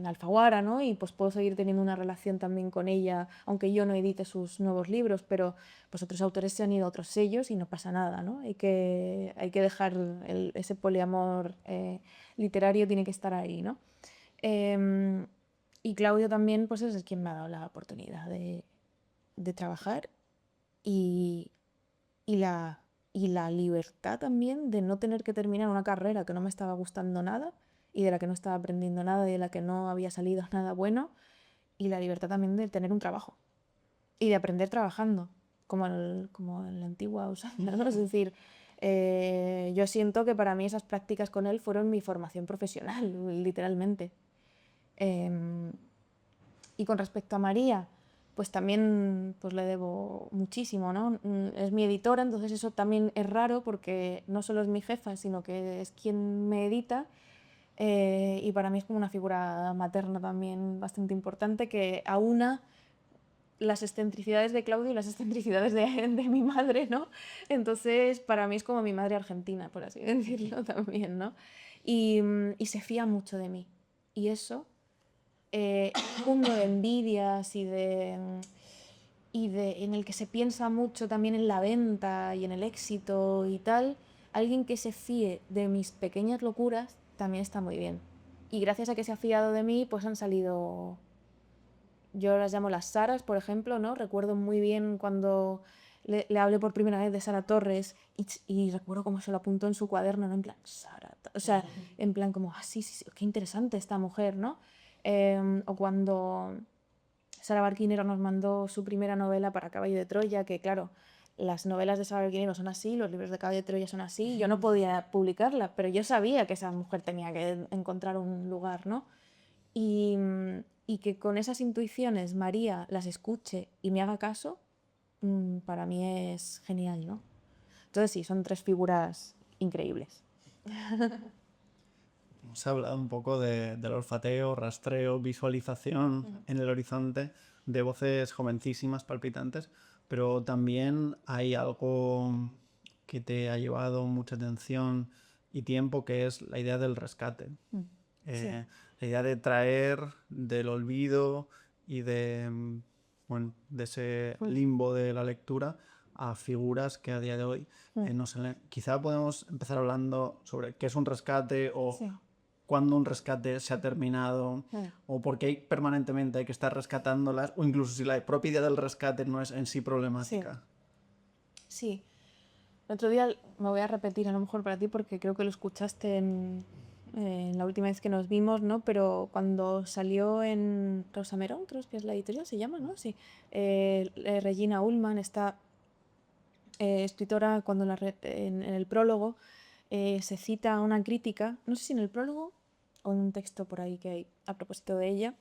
Alfaguara, ¿no? Y pues puedo seguir teniendo una relación también con ella, aunque yo no edite sus nuevos libros, pero pues otros autores se han ido a otros sellos y no pasa nada, ¿no? Hay que dejar ese poliamor literario, tiene que estar ahí, ¿no? Y Claudio también, pues es quien me ha dado la oportunidad de trabajar y y la libertad también de no tener que terminar una carrera que no me estaba gustando nada y de la que no estaba aprendiendo nada y de la que no había salido nada bueno, y la libertad también de tener un trabajo y de aprender trabajando, como en la antigua usanza, ¿no? Es decir, yo siento que para mí esas prácticas con él fueron mi formación profesional, literalmente. Em, y con respecto a María, pues también pues le debo muchísimo, ¿no? Es mi editora, entonces eso también es raro porque no solo es mi jefa, sino que es quien me edita. Y para mí es como una figura materna también bastante importante que aúna las excentricidades de Claudio y las excentricidades de mi madre, ¿no? Entonces, para mí es como mi madre argentina, por así decirlo también, ¿no? Y se fía mucho de mí. Y eso, un mundo de envidias en el que se piensa mucho también en la venta y en el éxito y tal, alguien que se fíe de mis pequeñas locuras también está muy bien. Y gracias a que se ha fiado de mí, pues han salido, yo las llamo las Saras, por ejemplo, ¿no? Recuerdo muy bien cuando le hablé por primera vez de Sara Torres y recuerdo cómo se lo apuntó en su cuaderno, ¿no? En plan, Sara, o sea, en plan como, sí, sí, sí, qué interesante esta mujer, ¿no? O cuando Sara Barquinero nos mandó su primera novela para Caballo de Troya, que claro, las novelas de Sara Barquinero son así, los libros de Caballo de Troya son así, yo no podía publicarla, pero yo sabía que esa mujer tenía que encontrar un lugar, ¿no? Y, y que con esas intuiciones María las escuche y me haga caso, para mí es genial, ¿no? Entonces sí, son tres figuras increíbles. Hemos hablado un poco del olfateo, rastreo, visualización en el horizonte de voces jovencísimas, palpitantes, pero también hay algo que te ha llevado mucha atención y tiempo, que es la idea del rescate. Sí. La idea de traer del olvido y bueno, de ese limbo de la lectura a figuras que a día de hoy no se leen. Quizá podemos empezar hablando sobre qué es un rescate o Sí. cuándo un rescate se ha terminado o por qué permanentemente hay que estar rescatándolas, o incluso si la propia idea del rescate no es en sí problemática. Sí. El otro día me voy a repetir a lo mejor para ti porque creo que lo escuchaste en la última vez que nos vimos, ¿no? Pero cuando salió en Rosamerón, creo que es la editorial, se llama, ¿no? Sí. Regina Ullmann, esta escritora, cuando en el prólogo se cita una crítica, no sé si en el prólogo o en un texto por ahí que hay a propósito de ella,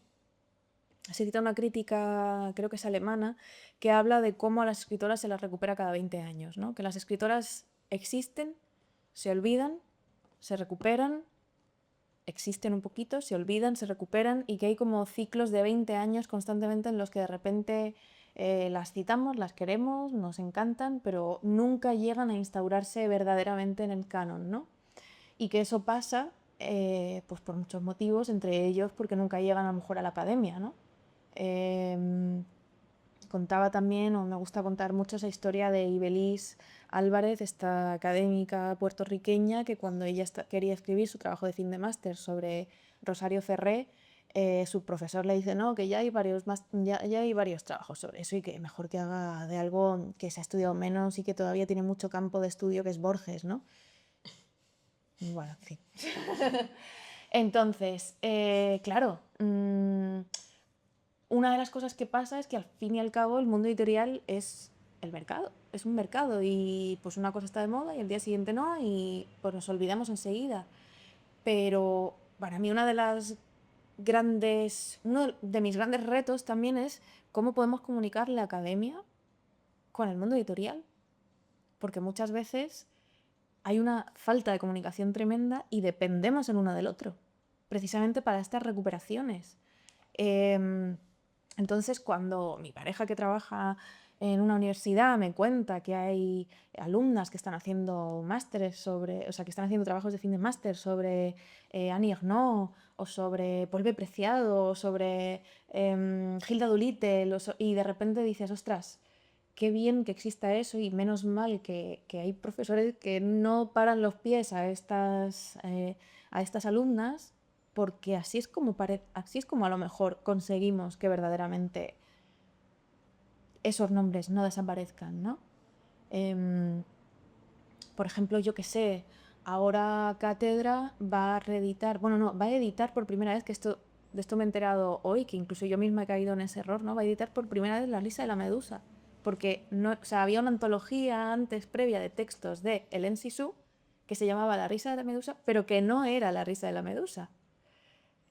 se cita una crítica, creo que es alemana, que habla de cómo a las escritoras se las recupera cada 20 años, ¿no? Que las escritoras existen, se olvidan, se recuperan, existen un poquito, se olvidan, se recuperan, y que hay como ciclos de 20 años constantemente en los que de repente las citamos, las queremos, nos encantan, pero nunca llegan a instaurarse verdaderamente en el canon, ¿no? Y que eso pasa pues por muchos motivos, entre ellos porque nunca llegan a lo mejor a la academia, ¿no? Contaba también, o me gusta contar mucho, esa historia de Ibelís Álvarez, esta académica puertorriqueña, que cuando ella quería escribir su trabajo de fin de máster sobre Rosario Ferré, su profesor le dice, no, que ya hay varios trabajos sobre eso y que mejor que haga de algo que se ha estudiado menos y que todavía tiene mucho campo de estudio, que es Borges, ¿no? Bueno, en fin. Entonces, claro, una de las cosas que pasa es que al fin y al cabo el mundo editorial es el mercado, es un mercado, y pues una cosa está de moda y el día siguiente no, y pues nos olvidamos enseguida. Pero para mí uno de mis grandes retos también es cómo podemos comunicar la academia con el mundo editorial, porque muchas veces hay una falta de comunicación tremenda y dependemos el uno del otro, precisamente para estas recuperaciones. Entonces, cuando mi pareja, que trabaja en una universidad, me cuenta que hay alumnas que están haciendo másteres sobre, o sea, que están haciendo trabajos de fin de máster sobre Annie Ernaux, o sobre Paul B. Preciado, o sobre Hilda Doolittle, y de repente dices, ostras, qué bien que exista eso, y menos mal que hay profesores que no paran los pies a estas alumnas, porque así es como a lo mejor conseguimos que verdaderamente esos nombres no desaparezcan, ¿no? por ejemplo, yo qué sé, ahora Cátedra va a reeditar, bueno, no, va a editar por primera vez, de esto me he enterado hoy, que incluso yo misma he caído en ese error, ¿no? Va a editar por primera vez La risa de la medusa, porque no, o sea, había una antología antes previa de textos de Hélène Cixous que se llamaba La risa de la medusa, pero que no era La risa de la medusa.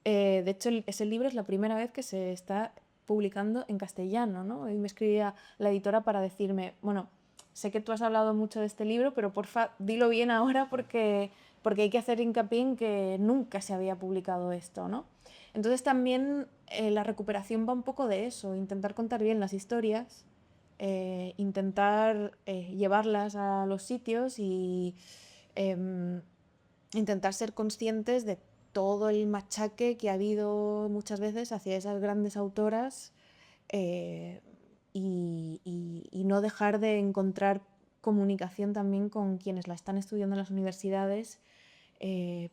De hecho, ese libro es la primera vez que se está publicando en castellano, ¿no? Y me escribía la editora para decirme, bueno, sé que tú has hablado mucho de este libro, pero porfa, dilo bien ahora porque hay que hacer hincapié en que nunca se había publicado esto, ¿no? Entonces también la recuperación va un poco de eso, intentar contar bien las historias, intentar llevarlas a los sitios y em, intentar ser conscientes de todo el machaque que ha habido muchas veces hacia esas grandes autoras, eh, y no dejar de encontrar comunicación también con quienes la están estudiando en las universidades,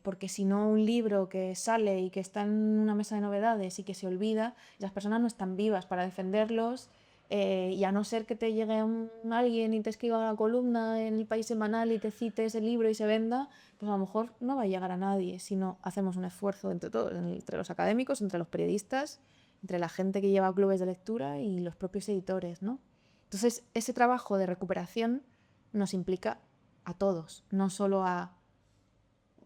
porque si no, un libro que sale y que está en una mesa de novedades y que se olvida, las personas no están vivas para defenderlos, y a no ser que te llegue alguien y te escriba una columna en El País Semanal y te cite ese libro y se venda, pues a lo mejor no va a llegar a nadie si no hacemos un esfuerzo entre todos, entre los académicos, entre los periodistas, entre la gente que lleva clubes de lectura y los propios editores, ¿no? Entonces, ese trabajo de recuperación nos implica a todos, no solo a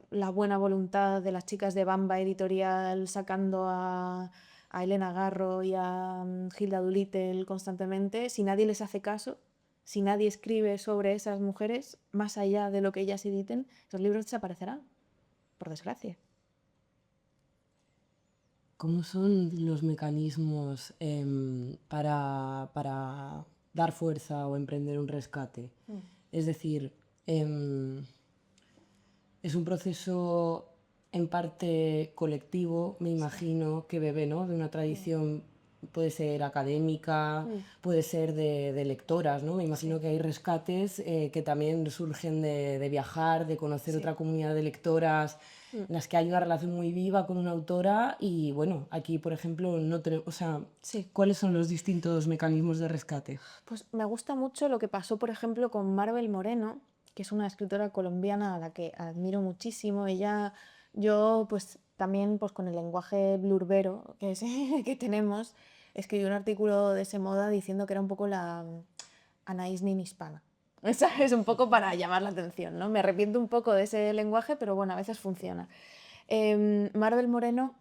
la buena voluntad de las chicas de Bamba Editorial sacando a Elena Garro y a Hilda Doolittle constantemente. Si nadie les hace caso, si nadie escribe sobre esas mujeres, más allá de lo que ellas editen, esos libros desaparecerán, por desgracia. ¿Cómo son los mecanismos para dar fuerza o emprender un rescate? Es decir, es un proceso en parte colectivo, me imagino, que bebe, ¿no?, de una tradición, puede ser académica, puede ser de lectoras, ¿no? Me imagino que hay rescates que también surgen de viajar, de conocer otra comunidad de lectoras, en las que hay una relación muy viva con una autora y, bueno, aquí, por ejemplo, no tenemos, o sea, ¿cuáles son los distintos mecanismos de rescate? Pues me gusta mucho lo que pasó, por ejemplo, con Marvel Moreno, que es una escritora colombiana a la que admiro muchísimo. Ella, yo pues también pues con el lenguaje blurbero que tenemos, escribí un artículo de ese moda diciendo que era un poco la Anaïs Nin hispana. Es un poco para llamar la atención, ¿no? Me arrepiento un poco de ese lenguaje, pero bueno, a veces funciona. Marvel Moreno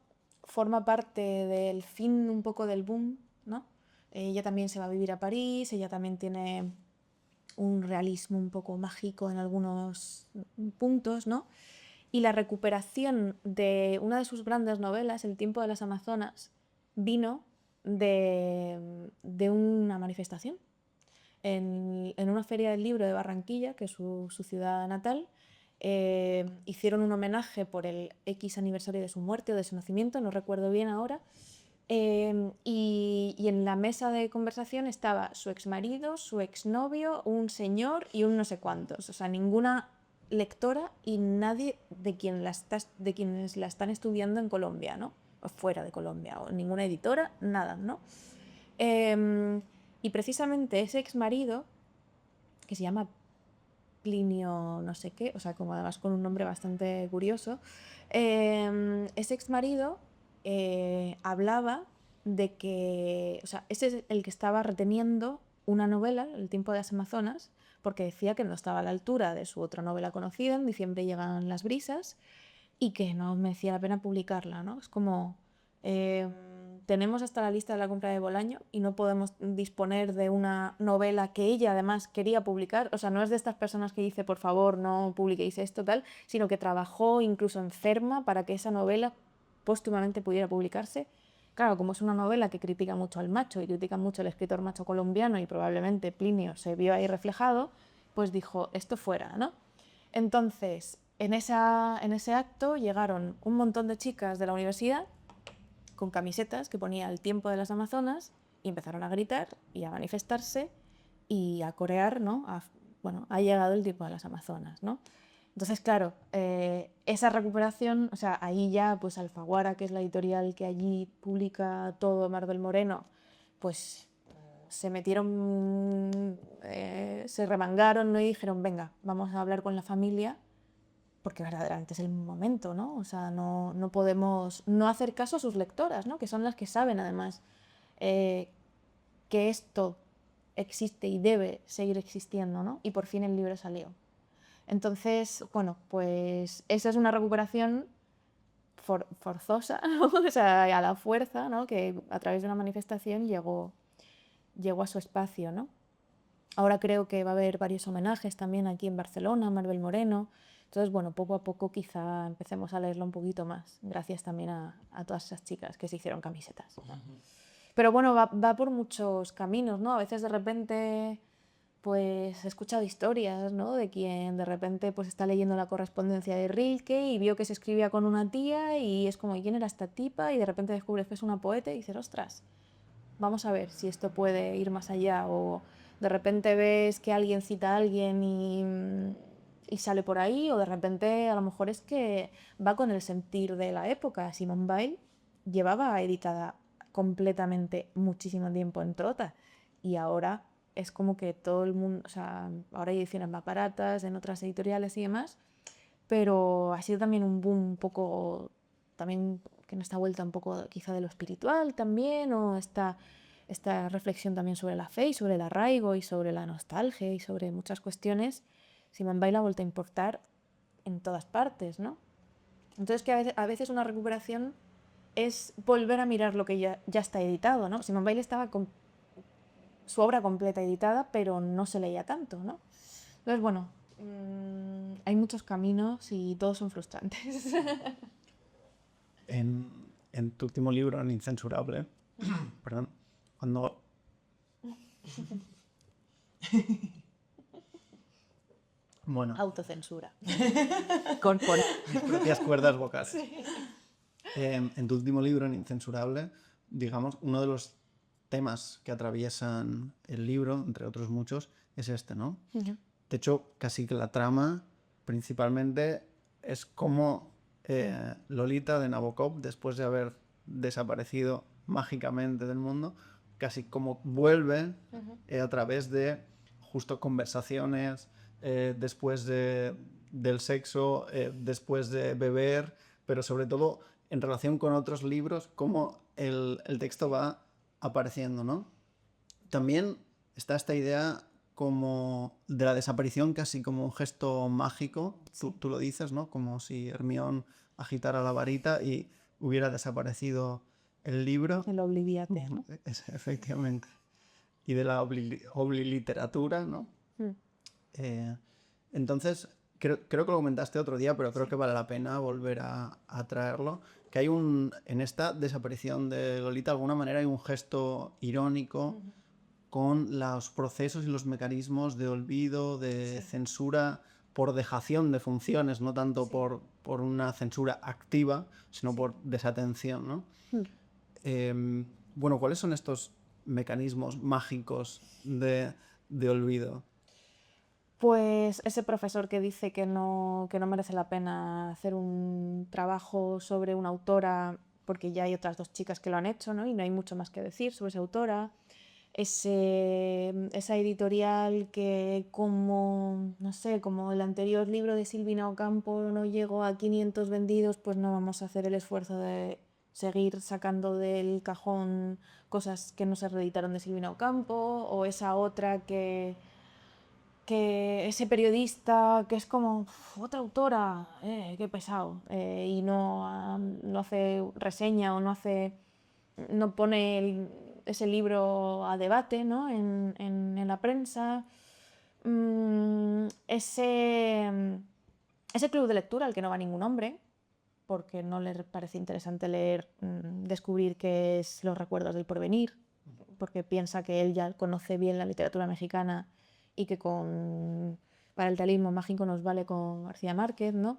forma parte del fin un poco del boom, ¿no? Ella también se va a vivir a París, ella también tiene un realismo un poco mágico en algunos puntos, ¿no? Y la recuperación de una de sus grandes novelas, El tiempo de las Amazonas, vino de una manifestación. En una feria del libro de Barranquilla, que es su ciudad natal, hicieron un homenaje por el X aniversario de su muerte o de su nacimiento, no recuerdo bien ahora, y en la mesa de conversación estaba su exmarido, su exnovio, un señor y un no sé cuántos. O sea, ninguna lectora y nadie de quienes la están estudiando en Colombia, ¿no? O fuera de Colombia, o ninguna editora, nada, ¿no? Y precisamente ese exmarido, que se llama Plinio no sé qué, o sea, como además con un nombre bastante curioso, ese exmarido hablaba de que, o sea, ese es el que estaba reteniendo una novela, El tiempo de las Amazonas, porque decía que no estaba a la altura de su otra novela conocida, En diciembre llegan las brisas, y que no merecía la pena publicarla, ¿no? Es como, tenemos hasta la lista de la compra de Bolaño y no podemos disponer de una novela que ella además quería publicar. O sea, no es de estas personas que dice, por favor, no publiquéis esto, tal, sino que trabajó incluso enferma para que esa novela póstumamente pudiera publicarse. Claro, como es una novela que critica mucho al macho y critica mucho al escritor macho colombiano y probablemente Plinio se vio ahí reflejado, pues dijo, esto fuera, ¿no? Entonces, en ese acto llegaron un montón de chicas de la universidad con camisetas que ponía El tiempo de las Amazonas y empezaron a gritar y a manifestarse y a corear, ¿no? Bueno, ha llegado el tiempo de las Amazonas, ¿no? Entonces, claro, esa recuperación, o sea, ahí ya, pues Alfaguara, que es la editorial que allí publica todo Marvel Moreno, pues se metieron, se remangaron, ¿no? Y dijeron, venga, vamos a hablar con la familia, porque verdaderamente es el momento, ¿no? O sea, no podemos no hacer caso a sus lectoras, ¿no? Que son las que saben, además, que esto existe y debe seguir existiendo, ¿no? Y por fin el libro salió. Entonces, bueno, pues esa es una recuperación forzosa, ¿no? O sea, a la fuerza, ¿no? Que a través de una manifestación llegó a su espacio, ¿no? Ahora creo que va a haber varios homenajes también aquí en Barcelona, Maribel Moreno. Entonces, bueno, poco a poco quizá empecemos a leerlo un poquito más, gracias también a todas esas chicas que se hicieron camisetas. Pero bueno, va por muchos caminos, ¿no? A veces de repente pues he escuchado historias, ¿no? De quien de repente pues está leyendo la correspondencia de Rilke y vio que se escribía con una tía y es como, ¿quién era esta tipa? Y de repente descubres que es una poeta y dices, ostras, vamos a ver si esto puede ir más allá. O de repente ves que alguien cita a alguien y sale por ahí, o de repente a lo mejor es que va con el sentir de la época. Simone Weil llevaba editada completamente muchísimo tiempo en Trota y ahora es como que todo el mundo, o sea, ahora hay ediciones más baratas en otras editoriales y demás, pero ha sido también un boom un poco, también que en esta vuelta un poco quizá de lo espiritual también, o esta reflexión también sobre la fe y sobre el arraigo y sobre la nostalgia y sobre muchas cuestiones. Simone Weil ha vuelto a importar en todas partes, ¿no? Entonces que a veces una recuperación es volver a mirar lo que ya está editado, ¿no? Simone Weil estaba con su obra completa editada, pero no se leía tanto, ¿no? Entonces, bueno, hay muchos caminos y todos son frustrantes. En tu último libro, en Incensurable, perdón, cuando... Bueno, Autocensura. con mis propias cuerdas vocales. Sí. En tu último libro, en Incensurable, digamos, uno de los temas que atraviesan el libro, entre otros muchos, es este, ¿no? Uh-huh. De hecho, casi que la trama principalmente es cómo Lolita de Nabokov, después de haber desaparecido mágicamente del mundo, casi como vuelve a través de justo conversaciones, después del sexo, después de beber, pero sobre todo en relación con otros libros, cómo el texto va apareciendo, ¿no? También está esta idea como de la desaparición casi como un gesto mágico, tú lo dices, ¿no? Como si Hermione agitara la varita y hubiera desaparecido el libro. El obliviate, ¿no? Efectivamente. Y de la obliteratura, ¿no? Entonces, creo que lo comentaste otro día, pero creo que vale la pena volver a traerlo, que hay en esta desaparición de Lolita, de alguna manera hay un gesto irónico con los procesos y los mecanismos de olvido, de censura por dejación de funciones, no tanto por una censura activa, sino por desatención, ¿no? Bueno, ¿cuáles son estos mecanismos mágicos de olvido? Pues ese profesor que dice que no merece la pena hacer un trabajo sobre una autora porque ya hay otras dos chicas que lo han hecho, ¿no? Y no hay mucho más que decir sobre esa autora. Esa editorial que como, no sé, como el anterior libro de Silvina Ocampo no llegó a 500 vendidos, pues no vamos a hacer el esfuerzo de seguir sacando del cajón cosas que no se reeditaron de Silvina Ocampo, o esa otra que ese periodista que es como otra autora, qué pesado, y no hace reseña o no pone ese libro a debate, ¿no? en la prensa. Ese club de lectura al que no va ningún hombre, porque no le parece interesante leer, descubrir qué es Los recuerdos del porvenir, porque piensa que él ya conoce bien la literatura mexicana y que para el realismo mágico nos vale con García Márquez, ¿no?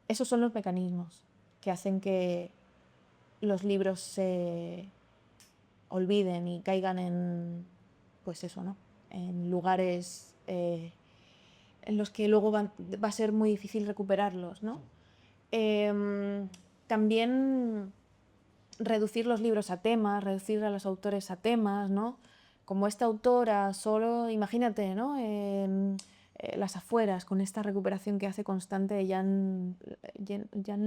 Esos son los mecanismos que hacen que los libros se olviden y caigan en, pues eso, ¿no? En lugares en los que luego va a ser muy difícil recuperarlos, ¿no? También reducir los libros a temas, reducir a los autores a temas, ¿no? como esta autora solo, imagínate, ¿no? Las afueras, con esta recuperación que hace constante de Jan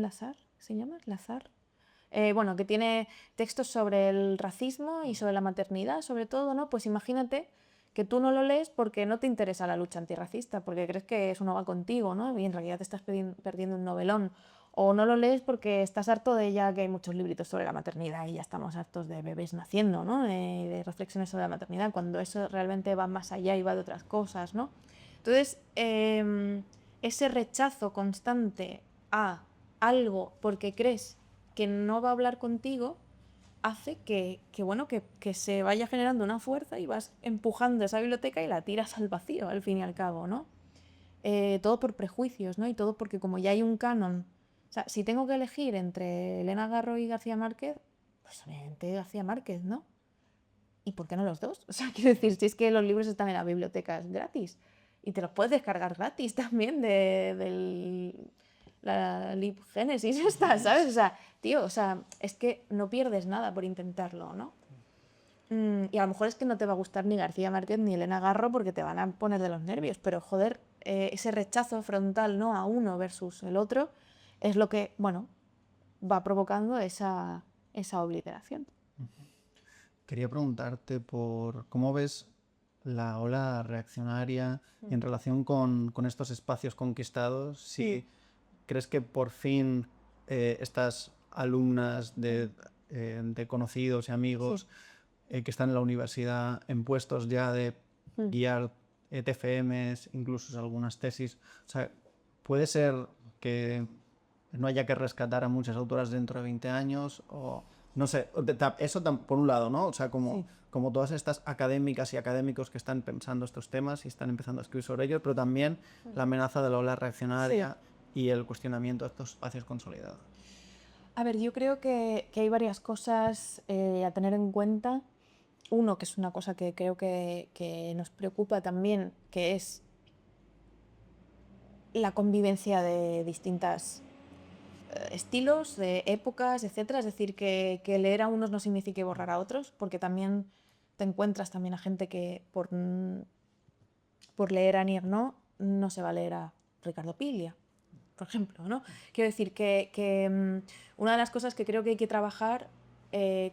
Lazar, ¿se llama? Lazar. Bueno, que tiene textos sobre el racismo y sobre la maternidad, sobre todo, ¿no? Pues imagínate que tú no lo lees porque no te interesa la lucha antirracista, porque crees que eso no va contigo, ¿no? Y en realidad te estás perdiendo un novelón. O no lo lees porque estás harto de ya que hay muchos libritos sobre la maternidad y ya estamos hartos de bebés naciendo, ¿no? De reflexiones sobre la maternidad, cuando eso realmente va más allá y va de otras cosas, ¿no? Entonces, ese rechazo constante a algo porque crees que no va a hablar contigo hace bueno, que se vaya generando una fuerza y vas empujando esa biblioteca y la tiras al vacío, al fin y al cabo, ¿no? Todo por prejuicios, ¿no? Y todo porque como ya hay un canon. O sea, si tengo que elegir entre Elena Garro y García Márquez, pues obviamente García Márquez, ¿no? ¿Y por qué no los dos? O sea, quiero decir, si es que los libros están en las bibliotecas gratis y te los puedes descargar gratis también de la libgénesis esta, ¿sabes? O sea, tío, o sea, es que no pierdes nada por intentarlo, ¿no? Y a lo mejor es que no te va a gustar ni García Márquez ni Elena Garro porque te van a poner de los nervios, pero joder, ese rechazo frontal, ¿no? A uno versus el otro es lo que, bueno, va provocando esa obliteración. Quería preguntarte por cómo ves la ola reaccionaria y en relación con estos espacios conquistados, si crees que por fin estas alumnas de conocidos y amigos que están en la universidad en puestos ya de guiar TFMs, incluso algunas tesis, o sea, puede ser que no haya que rescatar a muchas autoras dentro de 20 años o no sé, eso por un lado, ¿no? O sea, como todas estas académicas y académicos que están pensando estos temas y están empezando a escribir sobre ellos, pero también la amenaza de la ola reaccionaria y el cuestionamiento de estos espacios consolidados. A ver, yo creo que hay varias cosas a tener en cuenta. Uno, que es una cosa que creo que nos preocupa también, que es la convivencia de distintas estilos, de épocas, etcétera. Es decir, que leer a unos no signifique borrar a otros, porque también te encuentras también a gente que por leer a Nier no se va a leer a Ricardo Piglia, por ejemplo, ¿no? Quiero decir que una de las cosas que creo que hay que trabajar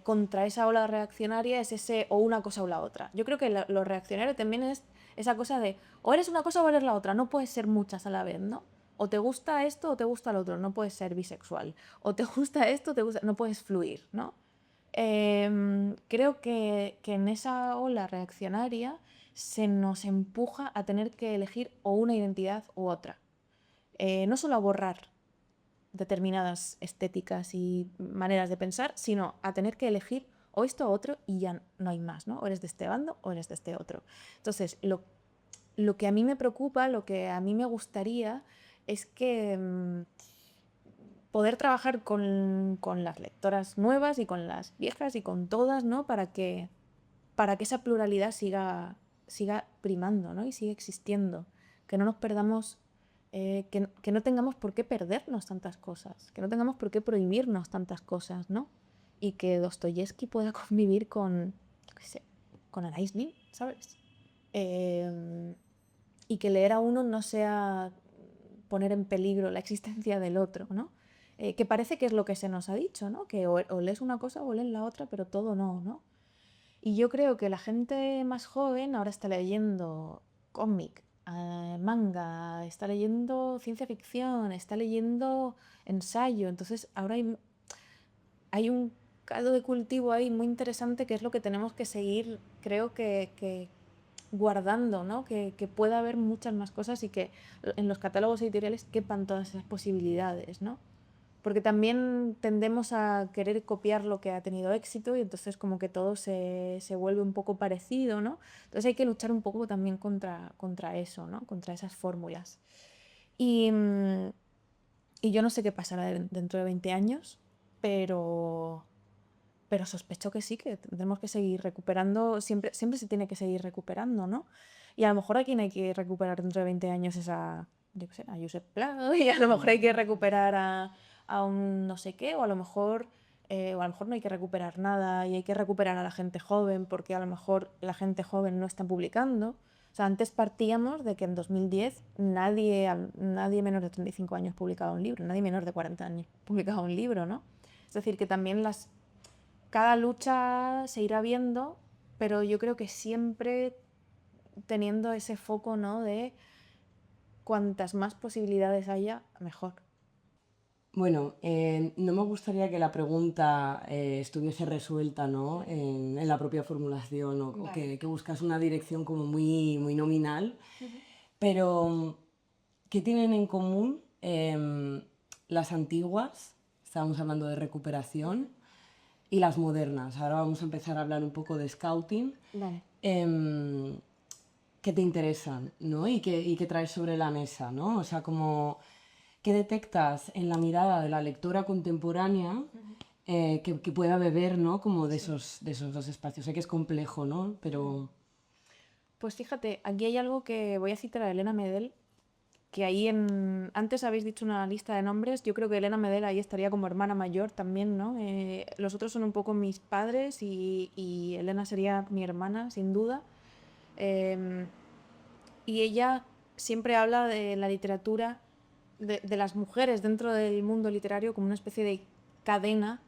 contra esa ola reaccionaria es ese o una cosa o la otra. Yo creo que lo reaccionario también es esa cosa de o eres una cosa o eres la otra, no puedes ser muchas a la vez, ¿no? O te gusta esto o te gusta lo otro, no puedes ser bisexual. O te gusta esto, no puedes fluir, ¿no? Creo que en esa ola reaccionaria se nos empuja a tener que elegir o una identidad u otra. No solo a borrar determinadas estéticas y maneras de pensar, sino a tener que elegir o esto o otro y ya no hay más, ¿no? O eres de este bando o eres de este otro. Entonces, lo que a mí me preocupa, lo que a mí me gustaría es que poder trabajar con las lectoras nuevas y con las viejas y con todas, ¿no? Para que esa pluralidad siga primando, ¿no? Y siga existiendo. Que no nos perdamos, que no tengamos por qué perdernos tantas cosas, que no tengamos por qué prohibirnos tantas cosas, ¿no? Y que Dostoyevsky pueda convivir con, yo qué sé, con Anais Nin, ¿sabes? Y que leer a uno no sea poner en peligro la existencia del otro, ¿no? Que parece que es lo que se nos ha dicho, ¿no? Que o lees una cosa o lees la otra, pero todo no, ¿no? Y yo creo que la gente más joven ahora está leyendo cómic, manga, está leyendo ciencia ficción, está leyendo ensayo. Entonces ahora hay un caldo de cultivo ahí muy interesante que es lo que tenemos que seguir, creo que guardando, ¿no? Que pueda haber muchas más cosas y que en los catálogos editoriales quepan todas esas posibilidades, ¿no? Porque también tendemos a querer copiar lo que ha tenido éxito y entonces como que todo se vuelve un poco parecido, ¿no? Entonces hay que luchar un poco también contra eso, ¿no? Contra esas fórmulas. Y yo no sé qué pasará dentro de 20 años, pero sospecho que sí, que tendremos que seguir recuperando, siempre se tiene que seguir recuperando, ¿no? Y a lo mejor a quien hay que recuperar dentro de 20 años es yo qué sé, a Josep Pla, y a lo mejor hay que recuperar a un no sé qué, o a lo mejor o a lo mejor no hay que recuperar nada y hay que recuperar a la gente joven porque a lo mejor la gente joven no está publicando. O sea, antes partíamos de que en 2010 nadie menor de 35 años publicaba un libro, nadie menor de 40 años publicaba un libro, ¿no? Es decir, que también cada lucha se irá viendo, pero yo creo que siempre teniendo ese foco, ¿no? De cuantas más posibilidades haya, mejor. Bueno, no me gustaría que la pregunta estuviese resuelta, ¿no? en la propia formulación o que buscas una dirección como muy, muy nominal, pero ¿qué tienen en común las antiguas? Estábamos hablando de recuperación y las modernas. Ahora vamos a empezar a hablar un poco de scouting. Vale. ¿Qué te interesan, ¿no? Y qué traes sobre la mesa, ¿no? O sea, como ¿qué detectas en la mirada de la lectora contemporánea que pueda beber, ¿no? Como de esos dos espacios? Sé que es complejo, ¿no? Pero... Pues fíjate, aquí hay algo que voy a citar a Elena Medel, que ahí antes habéis dicho una lista de nombres, yo creo que Elena Medel ahí estaría como hermana mayor también, ¿no? Los otros son un poco mis padres y Elena sería mi hermana, sin duda. Y ella siempre habla de la literatura, de las mujeres dentro del mundo literario como una especie de cadena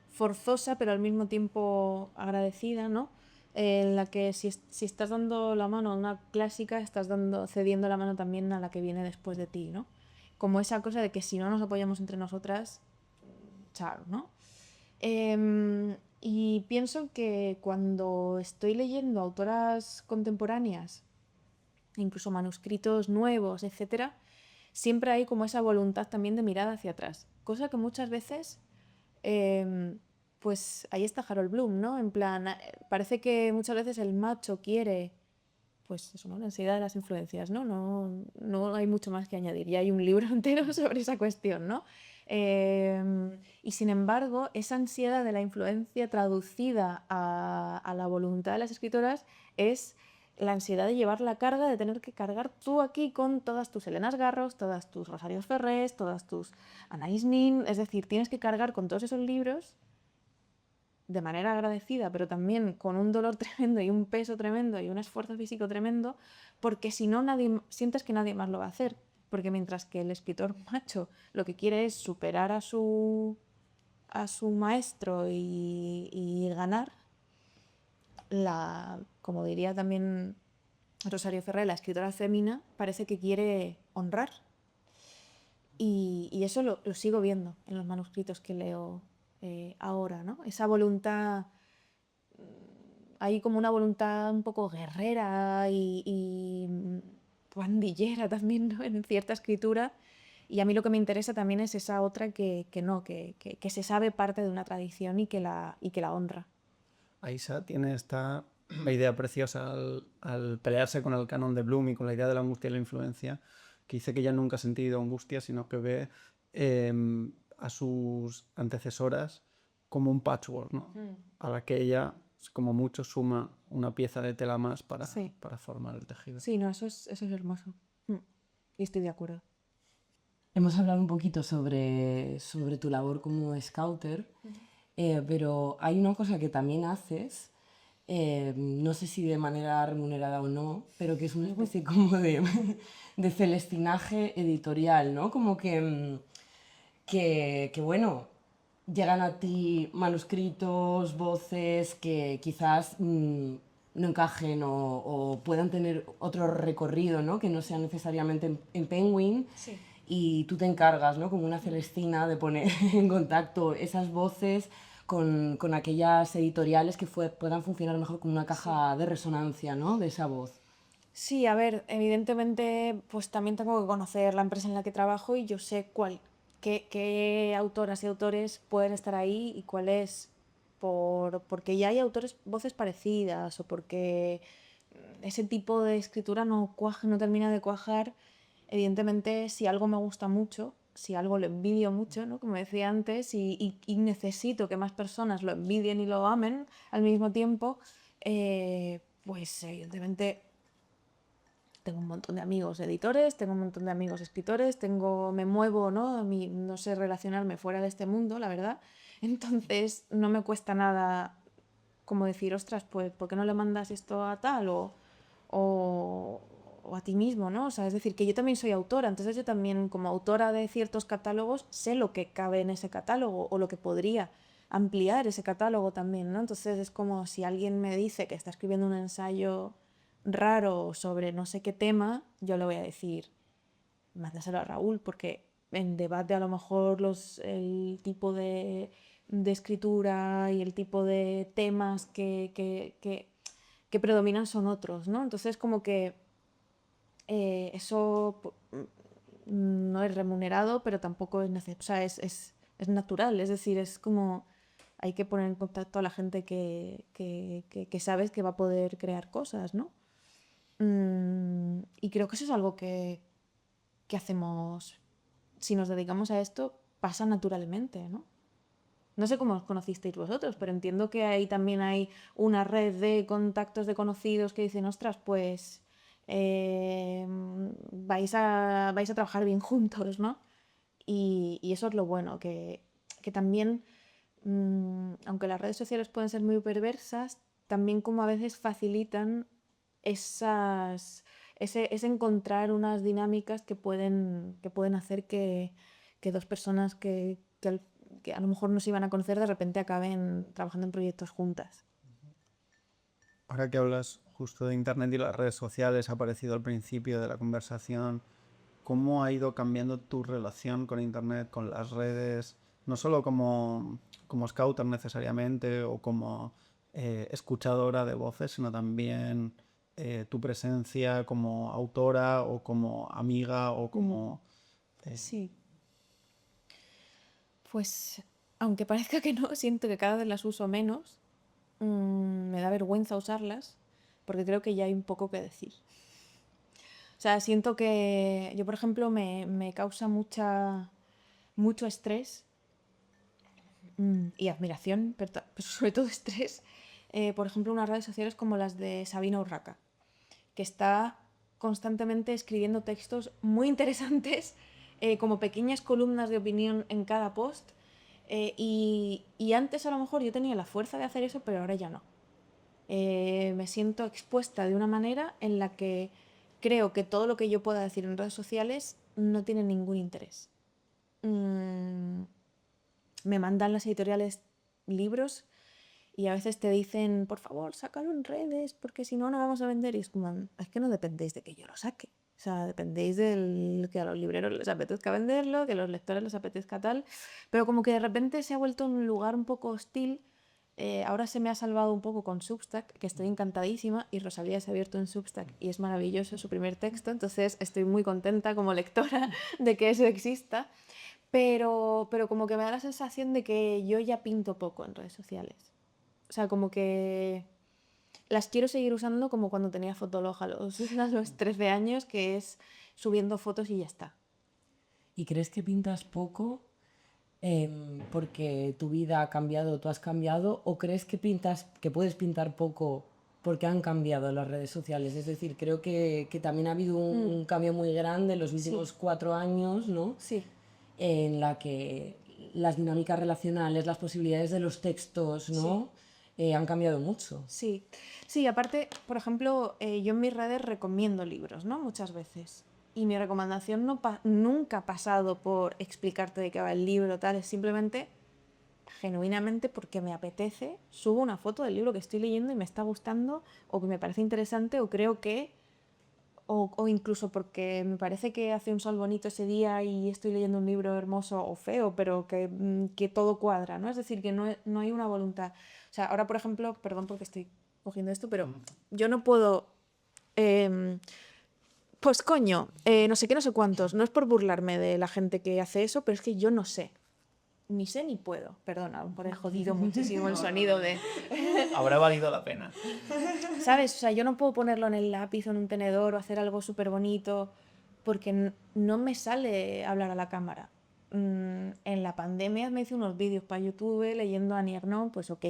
forzosa pero al mismo tiempo agradecida, ¿no? En la que si estás dando la mano a una clásica, estás cediendo la mano también a la que viene después de ti, ¿no? Como esa cosa de que si no nos apoyamos entre nosotras, chao, ¿no? Y pienso que cuando estoy leyendo autoras contemporáneas, incluso manuscritos nuevos, etcétera, siempre hay como esa voluntad también de mirar hacia atrás, cosa que muchas veces pues ahí está Harold Bloom, ¿no? En plan, parece que muchas veces el macho quiere, pues eso, ¿no? La ansiedad de las influencias, ¿no? No hay mucho más que añadir, ya hay un libro entero sobre esa cuestión, ¿no? Y sin embargo, esa ansiedad de la influencia traducida a la voluntad de las escritoras es la ansiedad de llevar la carga, de tener que cargar tú aquí con todas tus Helenas Garros, todas tus Rosario Ferrés, todas tus Anaïs Nin, es decir, tienes que cargar con todos esos libros de manera agradecida, pero también con un dolor tremendo y un peso tremendo y un esfuerzo físico tremendo, porque si no sientes que nadie más lo va a hacer. Porque mientras que el escritor macho lo que quiere es superar a su maestro y ganar, como diría también Rosario Ferrer, la escritora femina, parece que quiere honrar. Y eso lo sigo viendo en los manuscritos que leo ahora, ¿no? Esa voluntad, hay como una voluntad un poco guerrera y pandillera también, ¿no? En cierta escritura. Y a mí lo que me interesa también es esa otra que se sabe parte de una tradición y que la honra. Aisha tiene esta idea preciosa al pelearse con el canon de Bloom y con la idea de la angustia y la influencia, que dice que ella nunca ha sentido angustia, sino que ve a sus antecesoras como un patchwork, ¿no? A la que ella, como mucho, suma una pieza de tela más para formar el tejido. Sí, no, eso es hermoso. Y estoy de acuerdo. Hemos hablado un poquito sobre tu labor como scouter, pero hay una cosa que también haces, no sé si de manera remunerada o no, pero que es una especie como de celestinaje editorial, ¿no? Como que bueno, llegan a ti manuscritos, voces que quizás no encajen o puedan tener otro recorrido, ¿no? Que no sea necesariamente en Penguin. Sí. Y tú te encargas, ¿no? Como una Celestina, de poner en contacto esas voces con aquellas editoriales que puedan funcionar mejor como una caja de resonancia, ¿no? De esa voz. Sí, a ver, evidentemente, pues también tengo que conocer la empresa en la que trabajo y yo sé qué autoras y autores pueden estar ahí y cuáles porque ya hay voces parecidas o porque ese tipo de escritura no termina de cuajar. Evidentemente, si algo me gusta mucho, si algo lo envidio mucho, ¿no? Como decía antes, y necesito que más personas lo envidien y lo amen al mismo tiempo, pues evidentemente tengo un montón de amigos editores, tengo un montón de amigos escritores, me muevo, ¿no? No sé relacionarme fuera de este mundo, la verdad. Entonces no me cuesta nada como decir, ostras, pues, ¿por qué no le mandas esto a tal o, o a ti mismo, ¿no? O sea, es decir, que yo también soy autora, entonces yo también como autora de ciertos catálogos sé lo que cabe en ese catálogo o lo que podría ampliar ese catálogo también, ¿no? Entonces es como si alguien me dice que está escribiendo un ensayo raro sobre no sé qué tema, yo le voy a decir, mándaselo a Raúl, porque en debate a lo mejor el tipo de escritura y el tipo de temas que predominan son otros, ¿no? Entonces como que eso no es remunerado, pero tampoco es necesario, o sea, es natural, es decir, es como hay que poner en contacto a la gente que sabes que va a poder crear cosas, ¿no? Y creo que eso es algo que hacemos, si nos dedicamos a esto, pasa naturalmente, ¿no? No sé cómo os conocisteis vosotros, pero entiendo que ahí también hay una red de contactos de conocidos que dicen, ostras, pues vais a trabajar bien juntos, ¿no? Y eso es lo bueno, que también, aunque las redes sociales pueden ser muy perversas, también como a veces facilitan ese encontrar unas dinámicas que pueden hacer que dos personas que a lo mejor no se iban a conocer de repente acaben trabajando en proyectos juntas. Ahora que hablas justo de Internet y las redes sociales, ha aparecido al principio de la conversación, ¿cómo ha ido cambiando tu relación con Internet, con las redes? No solo como scouter necesariamente o como escuchadora de voces, sino también tu presencia como autora o como amiga o como... Sí, pues aunque parezca que no, siento que cada vez las uso menos. Me da vergüenza usarlas porque creo que ya hay un poco que decir. O sea, siento que yo, por ejemplo, me causa mucho estrés y admiración, pero sobre todo estrés, por ejemplo, unas redes sociales como las de Sabina Urraca, que está constantemente escribiendo textos muy interesantes, como pequeñas columnas de opinión en cada post. Y antes a lo mejor yo tenía la fuerza de hacer eso, pero ahora ya no. Me siento expuesta de una manera en la que creo que todo lo que yo pueda decir en redes sociales no tiene ningún interés. Mm, Me mandan las editoriales libros y a veces te dicen, por favor, sácalo en redes, porque si no, no vamos a vender. Y es como, es que no dependéis de que yo lo saque. O sea, dependéis del que a los libreros les apetezca venderlo, que a los lectores les apetezca tal. Pero como que de repente se ha vuelto un lugar un poco hostil. Ahora se me ha salvado un poco con Substack, que estoy encantadísima, y Rosalía se ha abierto en Substack y es maravilloso su primer texto, entonces estoy muy contenta como lectora de que eso exista. Pero como que me da la sensación de que yo ya pinto poco en redes sociales. O sea, como que las quiero seguir usando como cuando tenía Fotolog a los 13 años, que es subiendo fotos y ya está. ¿Y crees que pintas poco porque tu vida ha cambiado, tú has cambiado? ¿O crees que que puedes pintar poco porque han cambiado las redes sociales? Es decir, creo que también ha habido un cambio muy grande en los últimos 4 años, ¿no? Sí. En la que las dinámicas relacionales, las posibilidades de los textos, ¿no? Han cambiado mucho. Sí, sí, aparte, por ejemplo, yo en mis redes recomiendo libros, ¿no? Muchas veces. Y mi recomendación nunca ha pasado por explicarte de qué va el libro, tal, es simplemente, genuinamente, porque me apetece, subo una foto del libro que estoy leyendo y me está gustando, o que me parece interesante, o creo que, o incluso porque me parece que hace un sol bonito ese día y estoy leyendo un libro hermoso o feo, pero que todo cuadra, ¿no? Es decir, que no hay una voluntad. O sea, ahora, por ejemplo, perdón porque estoy cogiendo esto, pero yo no puedo... pues coño, no sé qué, no sé cuántos. No es por burlarme de la gente que hace eso, pero es que yo no sé. Ni sé ni puedo. Perdona, por he jodido muchísimo el sonido de... Habrá valido la pena. ¿Sabes? O sea, yo no puedo ponerlo en el lápiz o en un tenedor o hacer algo súper bonito porque no me sale hablar a la cámara. En la pandemia me hice unos vídeos para YouTube leyendo a Annie Ernaux, pues ok,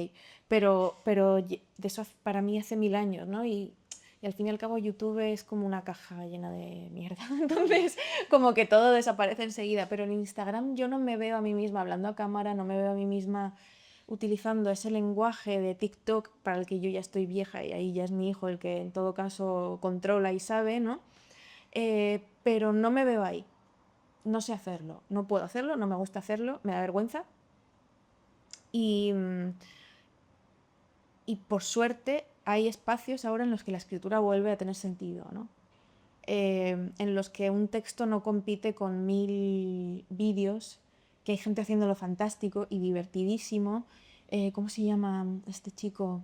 pero de eso para mí hace 1000 años, ¿no? Y y al fin y al cabo YouTube es como una caja llena de mierda, entonces como que todo desaparece enseguida, pero en Instagram yo no me veo a mí misma hablando a cámara, no me veo a mí misma utilizando ese lenguaje de TikTok para el que yo ya estoy vieja y ahí ya es mi hijo el que en todo caso controla y sabe, ¿no? Pero no me veo ahí, no sé hacerlo, no puedo hacerlo, no me gusta hacerlo, me da vergüenza y, y por suerte hay espacios ahora en los que la escritura vuelve a tener sentido, ¿no? En los que un texto no compite con 1000 vídeos, que hay gente haciéndolo fantástico y divertidísimo. ¿Cómo se llama este chico?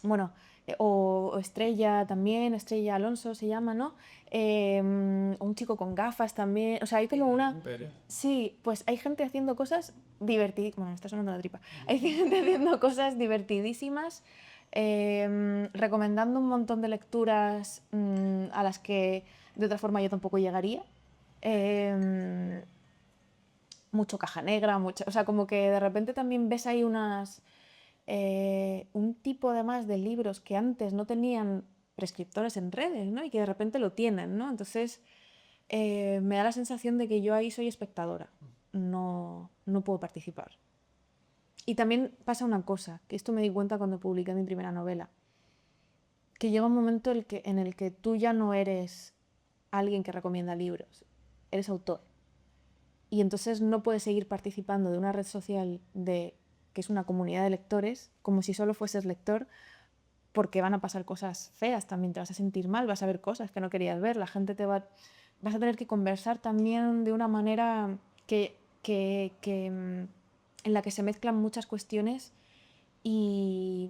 Bueno, o Estrella también, Estrella Alonso se llama, ¿no? Un chico con gafas también, o sea, hay como una... Pérez. Sí, pues hay gente haciendo cosas divertidas, bueno, me está sonando la tripa, hay gente haciendo cosas divertidísimas, recomendando un montón de lecturas a las que de otra forma yo tampoco llegaría. Mucho caja negra, mucho, o sea, como que de repente también ves ahí un tipo además de libros que antes no tenían prescriptores en redes, ¿no? Y que de repente lo tienen, ¿no? Entonces me da la sensación de que yo ahí soy espectadora, no puedo participar. Y también pasa una cosa, que esto me di cuenta cuando publiqué mi primera novela, que llega un momento en el que tú ya no eres alguien que recomienda libros, eres autor. Y entonces no puedes seguir participando de una red social que es una comunidad de lectores como si solo fueses lector, porque van a pasar cosas feas también, te vas a sentir mal, vas a ver cosas que no querías ver, la gente vas a tener que conversar también de una manera en la que se mezclan muchas cuestiones y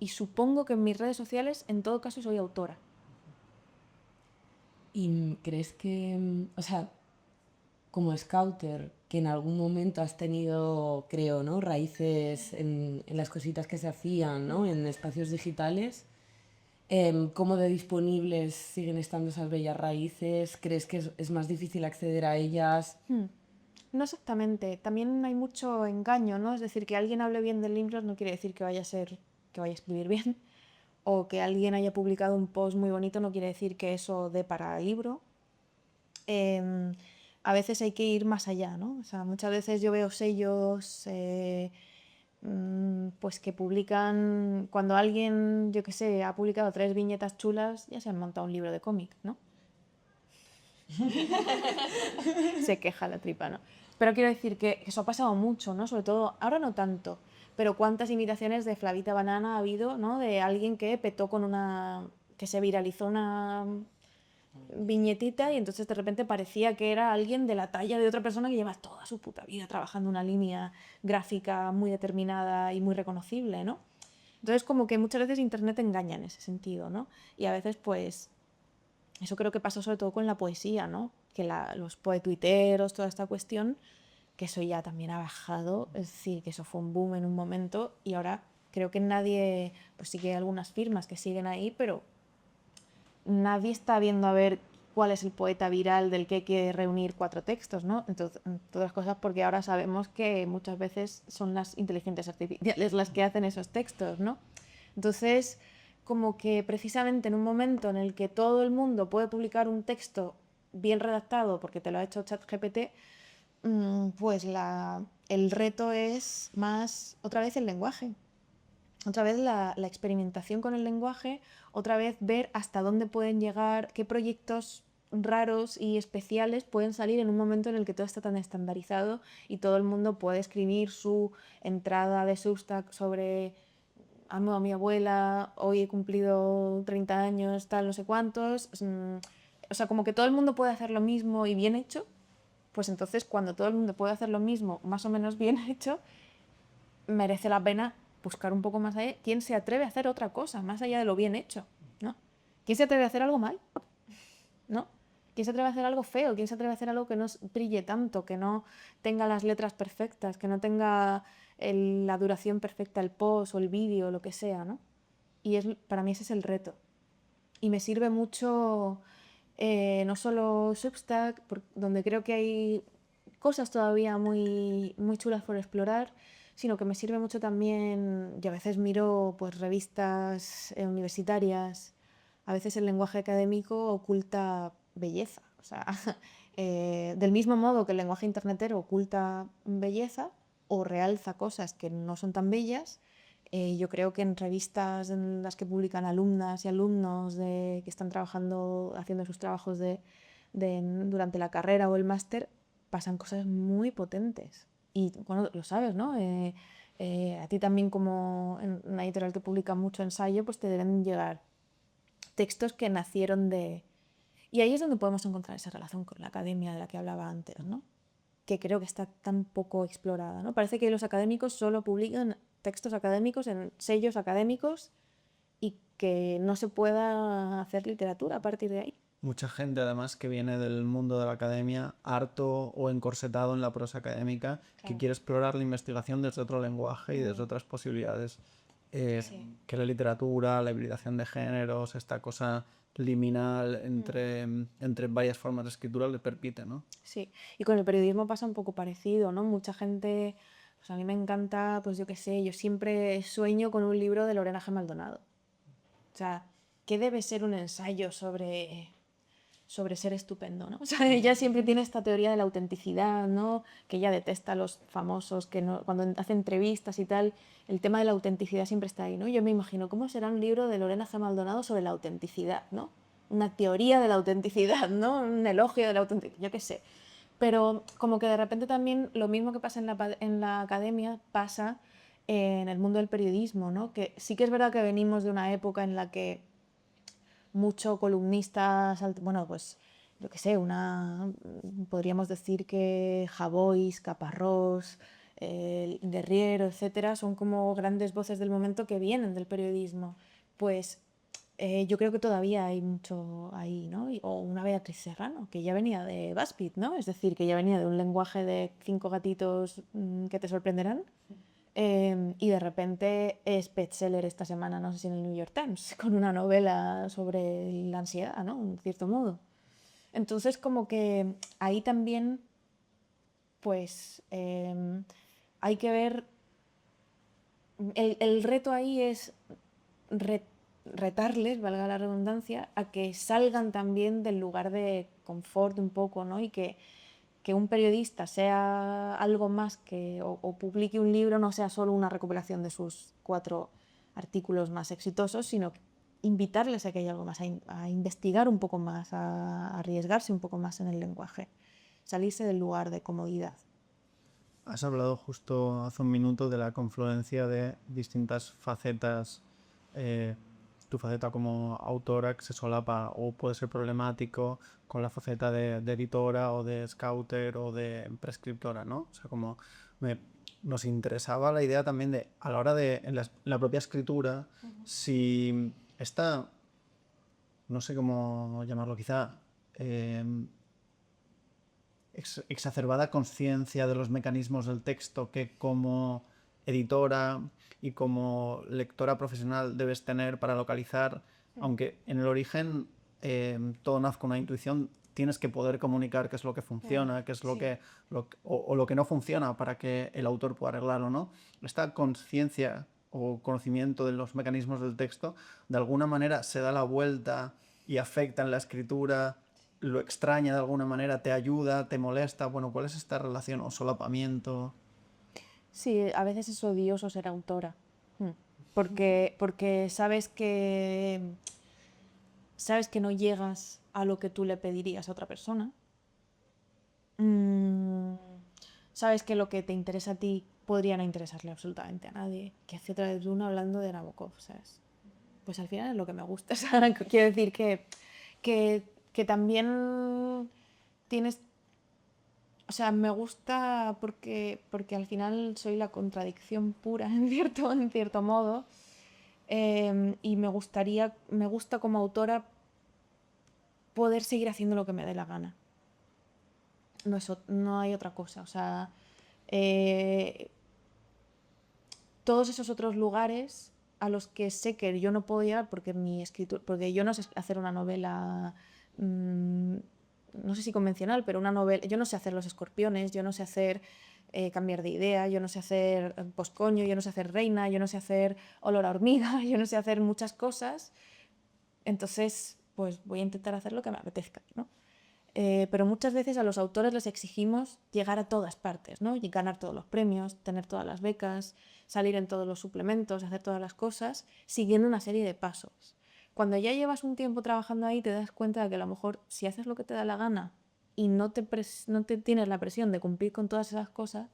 supongo que en mis redes sociales en todo caso soy autora. ¿Y crees que, o sea, como scouter, que en algún momento has tenido, creo, ¿no? Raíces en las cositas que se hacían, ¿no? En espacios digitales, ¿cómo de disponibles siguen estando esas bellas raíces? ¿Crees que es más difícil acceder a ellas? No exactamente, también hay mucho engaño, ¿no? Es decir, que alguien hable bien de libros no quiere decir que vaya a escribir bien, o que alguien haya publicado un post muy bonito no quiere decir que eso dé para libro. Em, a veces hay que ir más allá, ¿no? O sea, muchas veces yo veo sellos pues que publican, cuando alguien, yo qué sé, ha publicado 3 viñetas chulas, ya se han montado un libro de cómic, ¿no? Se queja la tripa, ¿no? Pero quiero decir que eso ha pasado mucho, ¿no? Sobre todo, ahora no tanto, pero cuántas imitaciones de Flavita Banana ha habido, ¿no? De alguien que petó que se viralizó una viñetita y entonces de repente parecía que era alguien de la talla de otra persona que lleva toda su puta vida trabajando una línea gráfica muy determinada y muy reconocible, ¿no? Entonces como que muchas veces internet engaña en ese sentido, ¿no? Y a veces pues eso creo que pasó sobre todo con la poesía, ¿no? Que los poetuiteros, toda esta cuestión, que eso ya también ha bajado, es decir, que eso fue un boom en un momento y ahora creo que nadie, pues sí que hay algunas firmas que siguen ahí, pero nadie está viendo a ver cuál es el poeta viral del que hay que reunir 4 textos, ¿no? Entonces, todas las cosas porque ahora sabemos que muchas veces son las inteligencias artificiales las que hacen esos textos, ¿no? Entonces, como que precisamente en un momento en el que todo el mundo puede publicar un texto bien redactado porque te lo ha hecho ChatGPT, pues el reto es más, otra vez, el lenguaje. Otra vez la experimentación con el lenguaje, otra vez ver hasta dónde pueden llegar, qué proyectos raros y especiales pueden salir en un momento en el que todo está tan estandarizado y todo el mundo puede escribir su entrada de Substack sobre amo a mi abuela, hoy he cumplido 30 años, tal, no sé cuántos. O sea, como que todo el mundo puede hacer lo mismo y bien hecho, pues entonces cuando todo el mundo puede hacer lo mismo más o menos bien hecho, merece la pena buscar un poco más allá. ¿Quién se atreve a hacer otra cosa más allá de lo bien hecho? ¿No? ¿Quién se atreve a hacer algo mal? ¿No? ¿Quién se atreve a hacer algo feo? ¿Quién se atreve a hacer algo que no brille tanto, que no tenga las letras perfectas, que no tenga la duración perfecta, el post o el vídeo, lo que sea, ¿no? Y para mí ese es el reto. Y me sirve mucho, no solo Substack, donde creo que hay cosas todavía muy, muy chulas por explorar, sino que me sirve mucho también, yo a veces miro pues revistas universitarias, a veces el lenguaje académico oculta belleza. O sea, del mismo modo que el lenguaje internetero oculta belleza o realza cosas que no son tan bellas, yo creo que en revistas en las que publican alumnas y alumnos que están trabajando, haciendo sus trabajos durante la carrera o el máster, pasan cosas muy potentes. Y bueno, lo sabes, ¿no? A ti también, como en una editorial que publica mucho ensayo, pues te deben llegar textos que nacieron de... Y ahí es donde podemos encontrar esa relación con la academia de la que hablaba antes, ¿no? Que creo que está tan poco explorada, ¿no? Parece que los académicos solo publican textos académicos en sellos académicos y que no se pueda hacer literatura a partir de ahí. Mucha gente además que viene del mundo de la academia harto o encorsetado en la prosa académica, que quiere explorar la investigación desde otro lenguaje y desde otras posibilidades. Que la literatura, la hibridación de géneros, esta cosa liminal entre varias formas de escritura le permite, ¿no? Sí, y con el periodismo pasa un poco parecido, ¿no? Mucha gente, pues a mí me encanta, pues yo qué sé, yo siempre sueño con un libro de Lorena G. Maldonado. O sea, ¿qué debe ser un ensayo sobre ser estupendo, ¿no? O sea, ella siempre tiene esta teoría de la autenticidad, ¿no? Que ella detesta a los famosos, que no, cuando hace entrevistas y tal, el tema de la autenticidad siempre está ahí, ¿no? Yo me imagino cómo será un libro de Lorena G. Maldonado sobre la autenticidad, ¿no? Una teoría de la autenticidad, ¿no? Un elogio de la autenticidad, yo qué sé. Pero como que de repente también lo mismo que pasa en la academia pasa en el mundo del periodismo, ¿no? Que sí que es verdad que venimos de una época en la que mucho columnistas, bueno, pues yo qué sé, podríamos decir que Javois, Caparrós, Derriero, etcétera, son como grandes voces del momento que vienen del periodismo. Pues yo creo que todavía hay mucho ahí, ¿no? O una Beatriz Serrano, que ya venía de BuzzFeed, ¿no? Es decir, que ya venía de un lenguaje de 5 gatitos que te sorprenderán. Y de repente es bestseller esta semana, no sé si en el New York Times, con una novela sobre la ansiedad, ¿no? En cierto modo. Entonces, como que ahí también, pues, hay que ver, el reto ahí es retarles, valga la redundancia, a que salgan también del lugar de confort un poco, ¿no? Y que un periodista sea algo más que, o publique un libro, no sea solo una recopilación de sus 4 artículos más exitosos, sino invitarles a que haya algo más, a investigar un poco más, a arriesgarse un poco más en el lenguaje, salirse del lugar de comodidad. Has hablado justo hace un minuto de la confluencia de distintas facetas. Tu faceta como autora que se solapa o puede ser problemático con la faceta de editora o de scouter o de prescriptora, ¿no? O sea, como nos interesaba la idea también de, a la hora de, en la propia escritura, si esta, no sé cómo llamarlo quizá, exacerbada conciencia de los mecanismos del texto que como editora y como lectora profesional debes tener para localizar, aunque en el origen todo nace con una intuición, tienes que poder comunicar qué es lo que funciona, qué es lo que lo que no funciona para que el autor pueda arreglarlo, ¿no? Esta conciencia o conocimiento de los mecanismos del texto de alguna manera se da la vuelta y afecta en la escritura, lo extraña de alguna manera, te ayuda, te molesta. Bueno, ¿cuál es esta relación o solapamiento? Sí, a veces es odioso ser autora, porque sabes que no llegas a lo que tú le pedirías a otra persona. Sabes que lo que te interesa a ti podría no interesarle absolutamente a nadie. Que hace otra vez uno hablando de Nabokov, ¿sabes? Pues al final es lo que me gusta. ¿Sabes? Quiero decir que también tienes... O sea, me gusta porque al final soy la contradicción pura, en cierto modo. Y me gusta como autora poder seguir haciendo lo que me dé la gana. No hay otra cosa. O sea, todos esos otros lugares a los que sé que yo no puedo llegar porque yo no sé hacer una novela, no sé si convencional, pero una novela, yo no sé hacer Los Escorpiones, yo no sé hacer Cambiar de idea, yo no sé hacer Poscoño, yo no sé hacer Reina, yo no sé hacer Olor a hormiga, yo no sé hacer muchas cosas, Entonces, pues voy a intentar hacer lo que me apetezca, ¿no? Pero muchas veces a los autores les exigimos llegar a todas partes, ¿no? Y ganar todos los premios, tener todas las becas, salir en todos los suplementos, hacer todas las cosas, siguiendo una serie de pasos. Cuando ya llevas un tiempo trabajando ahí, te das cuenta de que a lo mejor si haces lo que te da la gana y no te tienes la presión de cumplir con todas esas cosas,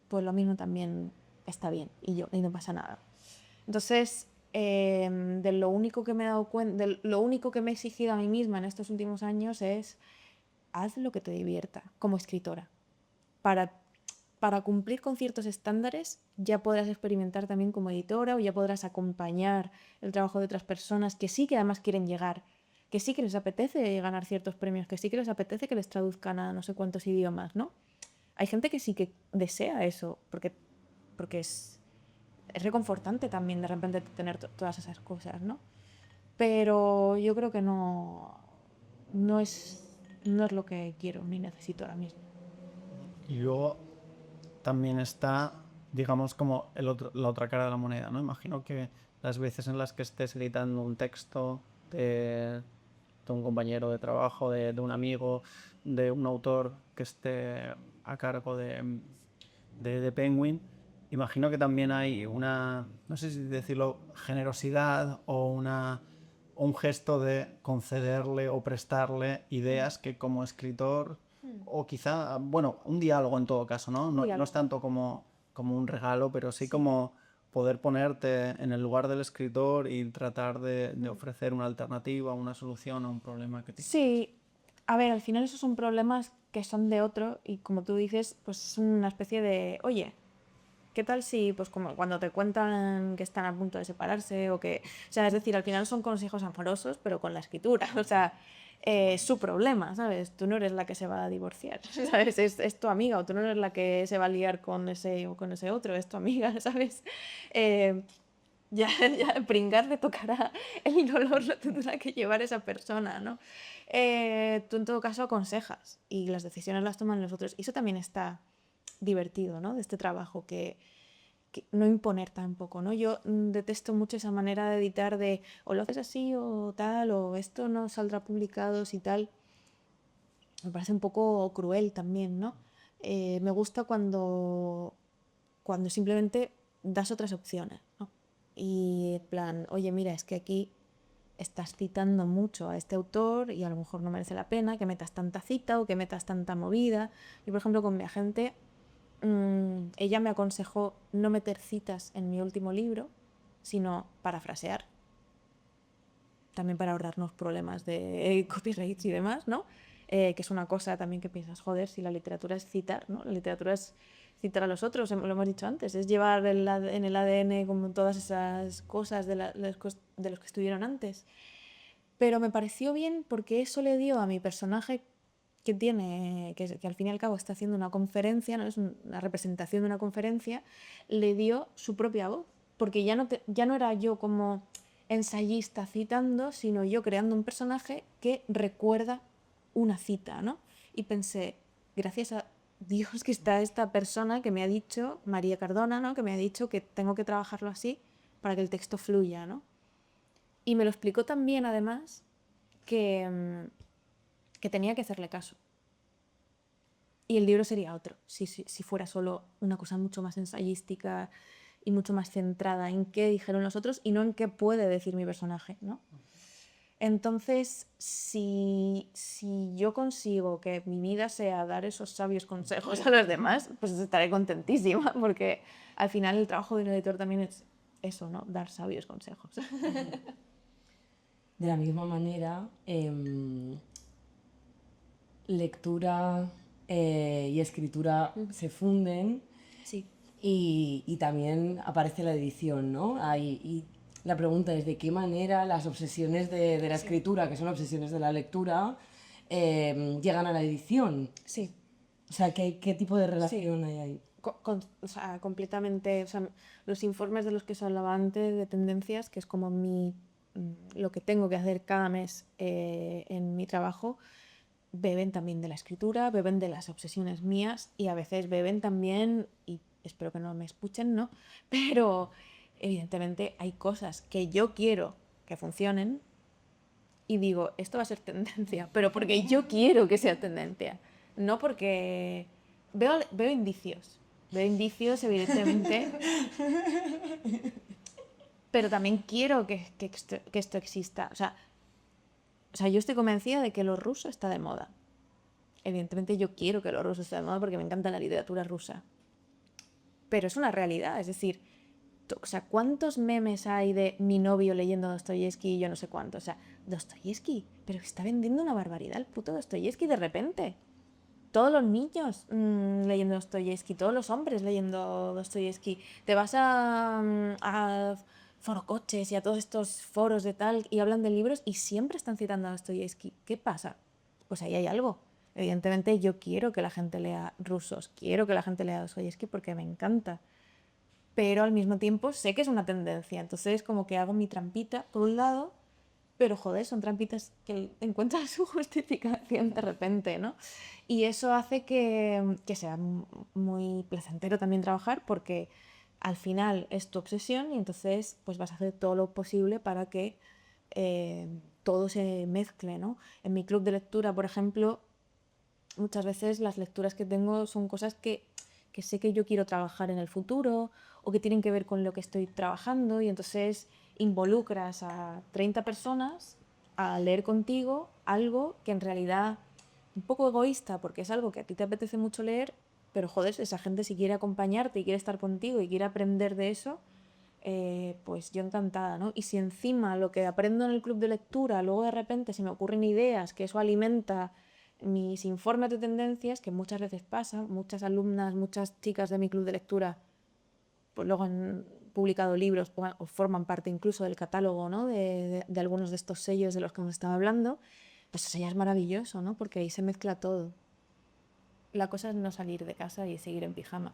pues lo mismo también está bien y no pasa nada. Entonces, de lo único que me he dado cuenta, de lo único que me he exigido a mí misma en estos últimos años es haz lo que te divierta como escritora. Para cumplir con ciertos estándares ya podrás experimentar también como editora o ya podrás acompañar el trabajo de otras personas que sí que además quieren llegar, que sí que les apetece ganar ciertos premios, que sí que les apetece que les traduzcan a no sé cuántos idiomas, ¿no? Hay gente que sí que desea eso, porque es reconfortante también de repente tener todas esas cosas, ¿no? Pero yo creo que no es lo que quiero ni necesito ahora mismo. Y luego también está, digamos, como la otra cara de la moneda, ¿no? Imagino que las veces en las que estés editando un texto de un compañero de trabajo, de un amigo, de un autor que esté a cargo de Penguin, imagino que también hay una, no sé si decirlo, generosidad o un gesto de concederle o prestarle ideas que como escritor, o quizá, bueno, un diálogo en todo caso, ¿no? No es tanto como un regalo, pero sí como poder ponerte en el lugar del escritor y tratar de ofrecer una alternativa, una solución a un problema que tienes. Sí, a ver, al final esos son problemas que son de otro y como tú dices, pues es una especie de, oye, ¿qué tal si, pues como cuando te cuentan que están a punto de separarse o sea, es decir, al final son consejos amorosos, pero con la escritura, o sea, es su problema, ¿sabes? Tú no eres la que se va a divorciar, ¿sabes? Es tu amiga o tú no eres la que se va a liar con ese o con ese otro, es tu amiga, ¿sabes? Eh, ya pringar le tocará, el dolor lo tendrá que llevar esa persona, ¿no? Tú en todo caso aconsejas y las decisiones las toman los otros. Y eso también está divertido, ¿no? De este trabajo, que no imponer tampoco, ¿no? Yo detesto mucho esa manera de editar de o lo haces así o tal, o esto no saldrá publicado y tal. Me parece un poco cruel también, ¿no? Me gusta cuando simplemente das otras opciones, ¿no? Y en plan, oye, mira, es que aquí estás citando mucho a este autor y a lo mejor no merece la pena que metas tanta cita o que metas tanta movida. Yo, por ejemplo, con mi agente, ella me aconsejó no meter citas en mi último libro, sino parafrasear, también para ahorrarnos problemas de copyright y demás, ¿no? Que es una cosa también que piensas, joder, si la literatura es citar, ¿no? La literatura es citar a los otros, lo hemos dicho antes, es llevar en el ADN como todas esas cosas de los que estuvieron antes. Pero me pareció bien porque eso le dio a mi personaje que al fin y al cabo está haciendo una conferencia, ¿no? Es una representación de una conferencia, le dio su propia voz, porque ya no era yo como ensayista citando, sino yo creando un personaje que recuerda una cita, ¿no? Y pensé, gracias a Dios que está esta persona que me ha dicho, María Cardona, ¿no? Que me ha dicho que tengo que trabajarlo así para que el texto fluya, ¿no? Y me lo explicó también, además, que tenía que hacerle caso. Y el libro sería otro, si fuera solo una cosa mucho más ensayística y mucho más centrada en qué dijeron los otros y no en qué puede decir mi personaje, ¿no? Entonces, si yo consigo que mi vida sea dar esos sabios consejos a los demás, pues estaré contentísima, porque al final el trabajo de un editor también es eso, ¿no? Dar sabios consejos. De la misma manera, lectura y escritura se funden. Sí. Y también aparece la edición, ¿no? Y la pregunta es de qué manera las obsesiones de la escritura, que son obsesiones de la lectura, llegan a la edición. Sí. O sea, ¿qué tipo de relación hay ahí? O sea, completamente, o sea, los informes de los que se hablaba antes de tendencias, que es como lo que tengo que hacer cada mes en mi trabajo, beben también de la escritura, beben de las obsesiones mías y a veces beben también, y espero que no me escuchen, ¿no? Pero evidentemente hay cosas que yo quiero que funcionen y digo, esto va a ser tendencia, pero porque yo quiero que sea tendencia, no porque veo indicios. Veo indicios, evidentemente, pero también quiero que esto exista. O sea, yo estoy convencida de que lo ruso está de moda. Evidentemente yo quiero que lo ruso esté de moda porque me encanta la literatura rusa. Pero es una realidad, es decir, o sea, ¿cuántos memes hay de mi novio leyendo Dostoyevsky y yo no sé cuánto? O sea, Dostoyevsky, pero está vendiendo una barbaridad el puto Dostoyevsky de repente. Todos los niños leyendo Dostoyevsky, todos los hombres leyendo Dostoyevsky. Te vas a forocoches y a todos estos foros de tal y hablan de libros y siempre están citando a Dostoyevsky. ¿Qué pasa? Pues ahí hay algo. Evidentemente yo quiero que la gente lea rusos, quiero que la gente lea Dostoyevsky porque me encanta. Pero al mismo tiempo sé que es una tendencia. Entonces como que hago mi trampita por un lado, pero joder, son trampitas que encuentran su justificación de repente, ¿no? Y eso hace que sea muy placentero también trabajar porque al final es tu obsesión y entonces pues vas a hacer todo lo posible para que todo se mezcle, ¿no? En mi club de lectura, por ejemplo, muchas veces las lecturas que tengo son cosas que sé que yo quiero trabajar en el futuro o que tienen que ver con lo que estoy trabajando y entonces involucras a 30 personas a leer contigo algo que en realidad un poco egoísta porque es algo que a ti te apetece mucho leer, pero joder, esa gente si quiere acompañarte y quiere estar contigo y quiere aprender de eso, pues yo encantada, ¿no? Y si encima lo que aprendo en el club de lectura, luego de repente se me ocurren ideas, que eso alimenta mis informes de tendencias, que muchas veces pasa, muchas alumnas, muchas chicas de mi club de lectura, pues luego han publicado libros o forman parte incluso del catálogo, ¿no? de algunos de estos sellos de los que hemos estado hablando, pues eso ya es maravilloso, ¿no? Porque ahí se mezcla todo. La cosa es no salir de casa y seguir en pijama.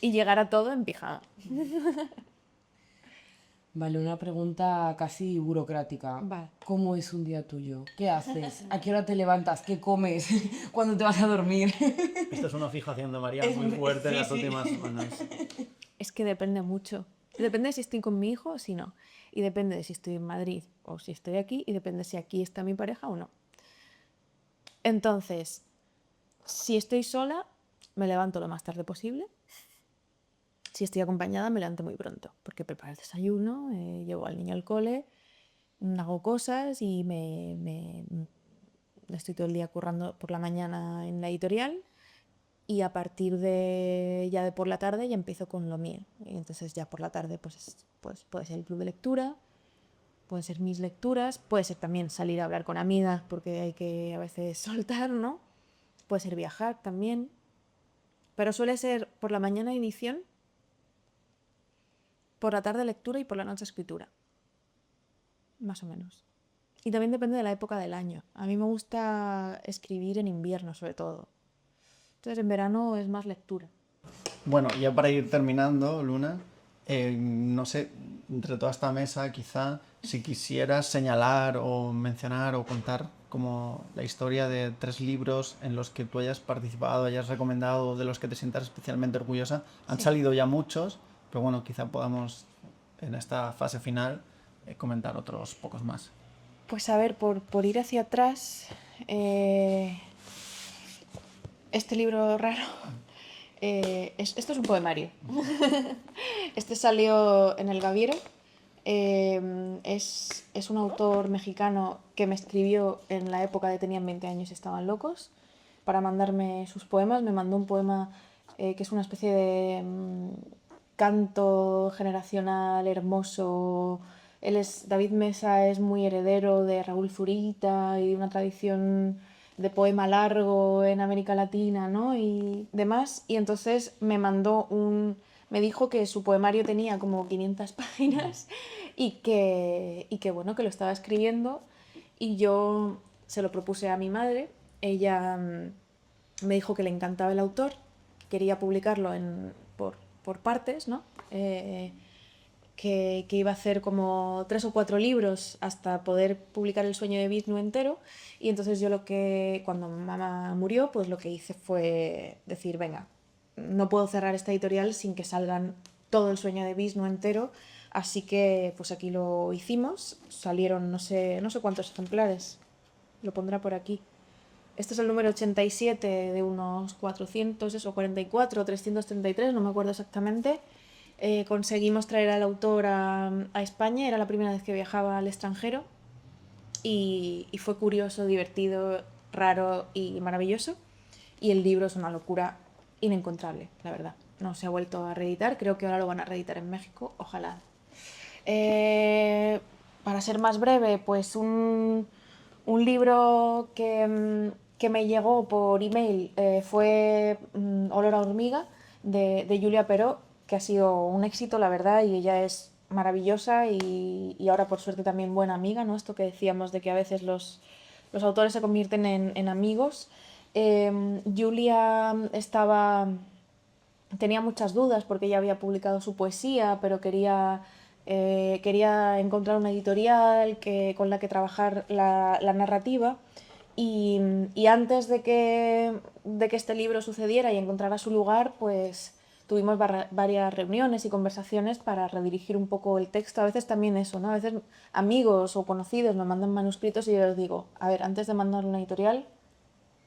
Y llegar a todo en pijama. Vale, una pregunta casi burocrática. Vale. ¿Cómo es un día tuyo? ¿Qué haces? ¿A qué hora te levantas? ¿Qué comes? ¿Cuándo te vas a dormir? Esto es una fijación de María muy fuerte en las últimas semanas. Es que depende mucho. Depende de si estoy con mi hijo o si no. Y depende de si estoy en Madrid o si estoy aquí. Y depende si aquí está mi pareja o no. Entonces, si estoy sola, me levanto lo más tarde posible. Si estoy acompañada, me levanto muy pronto. Porque preparo el desayuno, llevo al niño al cole, hago cosas y estoy todo el día currando por la mañana en la editorial. Y a partir de ya de por la tarde ya empiezo con lo mío. Y entonces ya por la tarde pues puede ser el club de lectura, pueden ser mis lecturas, puede ser también salir a hablar con amigas porque hay que a veces soltar, ¿no? Puede ser viajar también. Pero suele ser por la mañana edición, por la tarde lectura y por la noche escritura. Más o menos. Y también depende de la época del año. A mí me gusta escribir en invierno sobre todo. Entonces en verano es más lectura. Bueno, ya para ir terminando, Luna, no sé, entre toda esta mesa, quizá, si quisieras señalar o mencionar o contar como la historia de 3 libros en los que tú hayas participado, hayas recomendado, de los que te sientas especialmente orgullosa. Han salido ya muchos, pero bueno, quizá podamos en esta fase final comentar otros pocos más. Pues a ver, por ir hacia atrás, este libro raro, esto es un poemario. Este salió en El Gaviero. Es un autor mexicano que me escribió en la época de tenían 20 años y estaban locos para mandarme sus poemas. Me mandó un poema que es una especie de canto generacional hermoso. David Mesa es muy heredero de Raúl Zurita y de una tradición de poema largo en América Latina, ¿no? Y demás. Y entonces me dijo que su poemario tenía como 500 páginas y que bueno, que lo estaba escribiendo. Y yo se lo propuse a mi madre. Ella me dijo que le encantaba el autor, que quería publicarlo por partes, ¿no? Que iba a hacer como 3 o 4 libros hasta poder publicar El sueño de Vishnu entero. Y entonces yo cuando mamá murió, pues lo que hice fue decir, venga, no puedo cerrar esta editorial sin que salgan todo El sueño de Vishnu entero Así que pues aquí lo hicimos, salieron no sé cuántos ejemplares, lo pondrá por aquí. Este es el número 87 de unos 400, eso, 44, 333, no me acuerdo exactamente. Conseguimos traer al autor a España, era la primera vez que viajaba al extranjero y fue curioso, divertido, raro y maravilloso. Y el libro es una locura inencontrable, la verdad. No se ha vuelto a reeditar, creo que ahora lo van a reeditar en México, ojalá. Para ser más breve, pues un libro que me llegó por email fue Olor a hormiga de Julia Perot, que ha sido un éxito, la verdad, y ella es maravillosa y ahora por suerte también buena amiga, ¿no? Esto que decíamos de que a veces los autores se convierten en amigos. Julia tenía muchas dudas porque ella había publicado su poesía, pero quería encontrar una editorial con la que trabajar la narrativa. Y antes de que este libro sucediera y encontrara su lugar, pues tuvimos varias reuniones y conversaciones para redirigir un poco el texto. A veces también eso, ¿no? A veces amigos o conocidos me mandan manuscritos y yo les digo, a ver, antes de mandarlo a una editorial,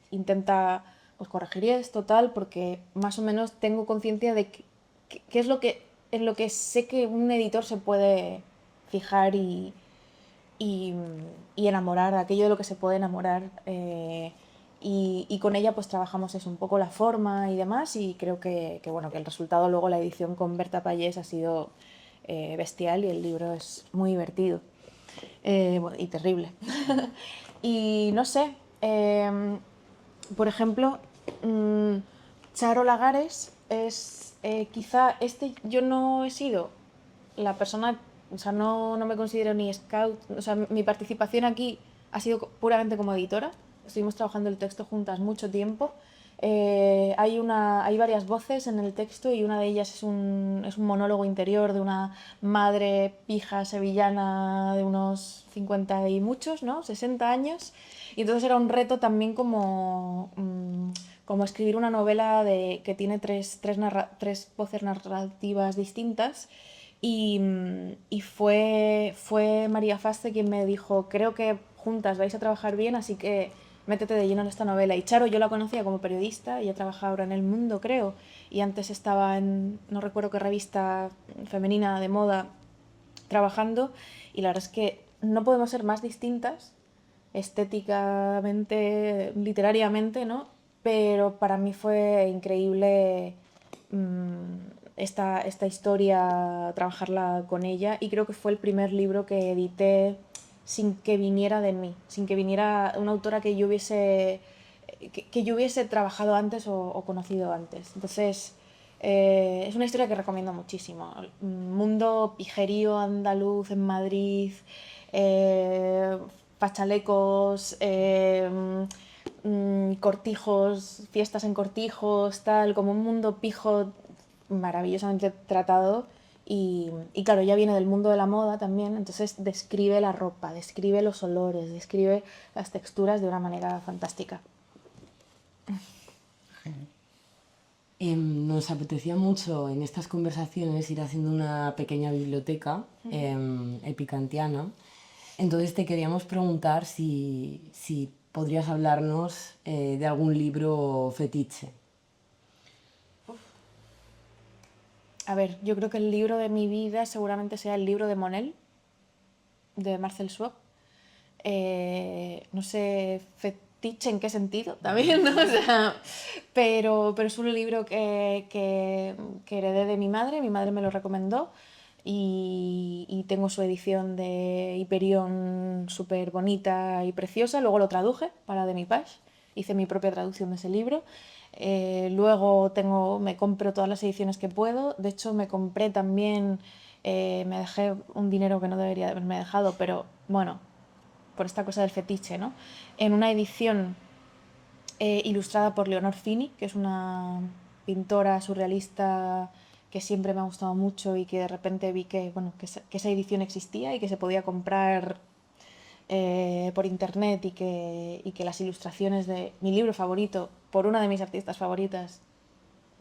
intenta pues corregir esto, tal, porque más o menos tengo conciencia de qué es en lo que sé que un editor se puede fijar y, y enamorar, aquello de lo que se puede enamorar. Y con ella pues trabajamos eso, un poco la forma y demás, y creo bueno, que el resultado luego, la edición con Berta Pallés, ha sido bestial y el libro es muy divertido bueno, y terrible. Y no sé, por ejemplo, Charo Lagares es quizá yo no he sido la persona, o sea, no me considero ni scout, o sea, mi participación aquí ha sido puramente como editora, estuvimos trabajando el texto juntas mucho tiempo. Hay varias voces en el texto y una de ellas es un monólogo interior de una madre pija sevillana de unos 50 y muchos, ¿no? 60 años. Y entonces era un reto también como escribir una novela que tiene tres voces narrativas distintas. Y fue María Faste quien me dijo, creo que juntas vais a trabajar bien, así que métete de lleno en esta novela. Y Charo yo la conocía como periodista, ella trabaja ahora en El Mundo, creo, y antes estaba no recuerdo qué revista femenina de moda trabajando, y la verdad es que no podemos ser más distintas, estéticamente, literariamente, ¿no? Pero para mí fue increíble esta historia, trabajarla con ella, y creo que fue el primer libro que edité sin que viniera de mí, sin que viniera una autora que yo hubiese trabajado antes o conocido antes. Entonces, es una historia que recomiendo muchísimo. Mundo pijerío andaluz en Madrid, pachalecos, cortijos, fiestas en cortijos, tal, como un mundo pijo maravillosamente tratado. Y claro, ya viene del mundo de la moda también, entonces describe la ropa, describe los olores, describe las texturas de una manera fantástica. Nos apetecía mucho en estas conversaciones ir haciendo una pequeña biblioteca epicantiana. Entonces te queríamos preguntar si podrías hablarnos de algún libro fetiche. A ver, yo creo que el libro de mi vida seguramente sea el libro de Monel, de Marcel Schwab. No sé fetiche en qué sentido también, ¿no? O sea, pero es un libro que heredé de mi madre me lo recomendó y tengo su edición de Hyperion súper bonita y preciosa, luego lo traduje para Demi Page, hice mi propia traducción de ese libro. Luego me compro todas las ediciones que puedo, de hecho me compré también, me dejé un dinero que no debería haberme dejado, pero bueno, por esta cosa del fetiche, ¿no? En una edición ilustrada por Leonor Fini, que es una pintora surrealista que siempre me ha gustado mucho y que de repente vi que esa edición existía y que se podía comprar por internet y que las ilustraciones de mi libro favorito, por una de mis artistas favoritas,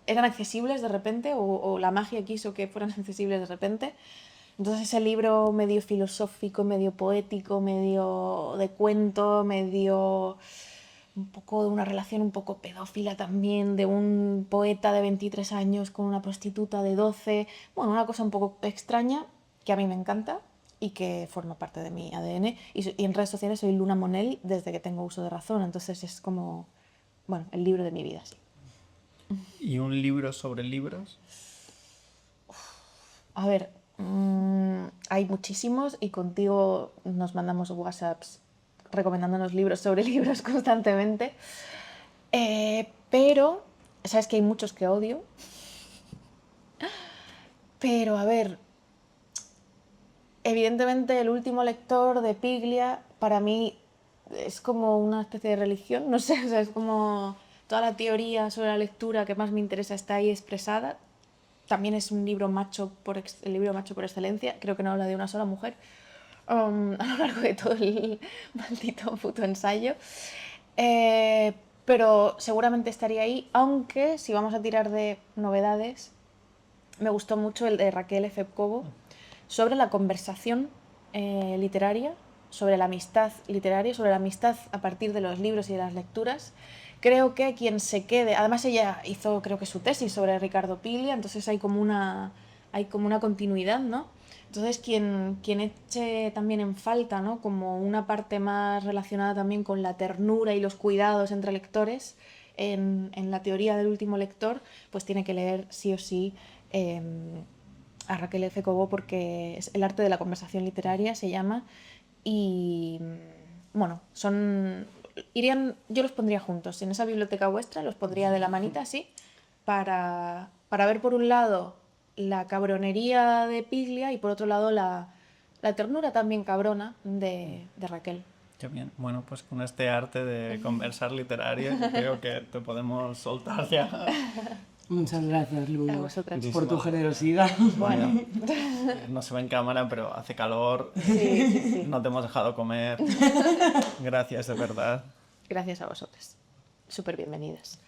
eran accesibles de repente o la magia quiso que fueran accesibles de repente. Entonces ese libro medio filosófico, medio poético, medio de cuento, medio un poco de una relación un poco pedófila también, de un poeta de 23 años con una prostituta de 12, bueno, una cosa un poco extraña que a mí me encanta y que forma parte de mi ADN. Y en redes sociales soy Luna Monelli desde que tengo uso de razón, entonces es como, bueno, el libro de mi vida, sí. ¿Y un libro sobre libros? A ver, hay muchísimos y contigo nos mandamos WhatsApps recomendándonos libros sobre libros constantemente. Pero, sabes que hay muchos que odio. Pero, a ver, evidentemente el último lector de Piglia para mí es como una especie de religión, no sé, o sea, es como toda la teoría sobre la lectura que más me interesa está ahí expresada. También es un libro macho el libro macho por excelencia, creo que no habla de una sola mujer a lo largo de todo el maldito puto ensayo. Pero seguramente estaría ahí, aunque si vamos a tirar de novedades, me gustó mucho el de Raquel F. Cobo sobre la conversación literaria, sobre la amistad literaria, sobre la amistad a partir de los libros y de las lecturas. Creo que quien se quede, además ella hizo creo que su tesis sobre Ricardo Piglia, entonces hay como una continuidad, ¿no? Entonces quien eche también en falta, ¿no? Como una parte más relacionada también con la ternura y los cuidados entre lectores en la teoría del último lector, pues tiene que leer sí o sí a Raquel F. Cobo porque es El arte de la conversación literaria, se llama, y bueno, yo los pondría juntos, en esa biblioteca vuestra los pondría de la manita así, para ver por un lado la cabronería de Piglia y por otro lado la ternura también cabrona de Raquel. Qué bien. Bueno, pues con este arte de conversar literario, yo creo que te podemos soltar ya. Muchas gracias, Lu, A vosotras. por tu generosidad. Bueno, No se ve en cámara, pero hace calor. sí. No te hemos dejado comer. Gracias, de verdad. Gracias a vosotras. Súper bienvenidas.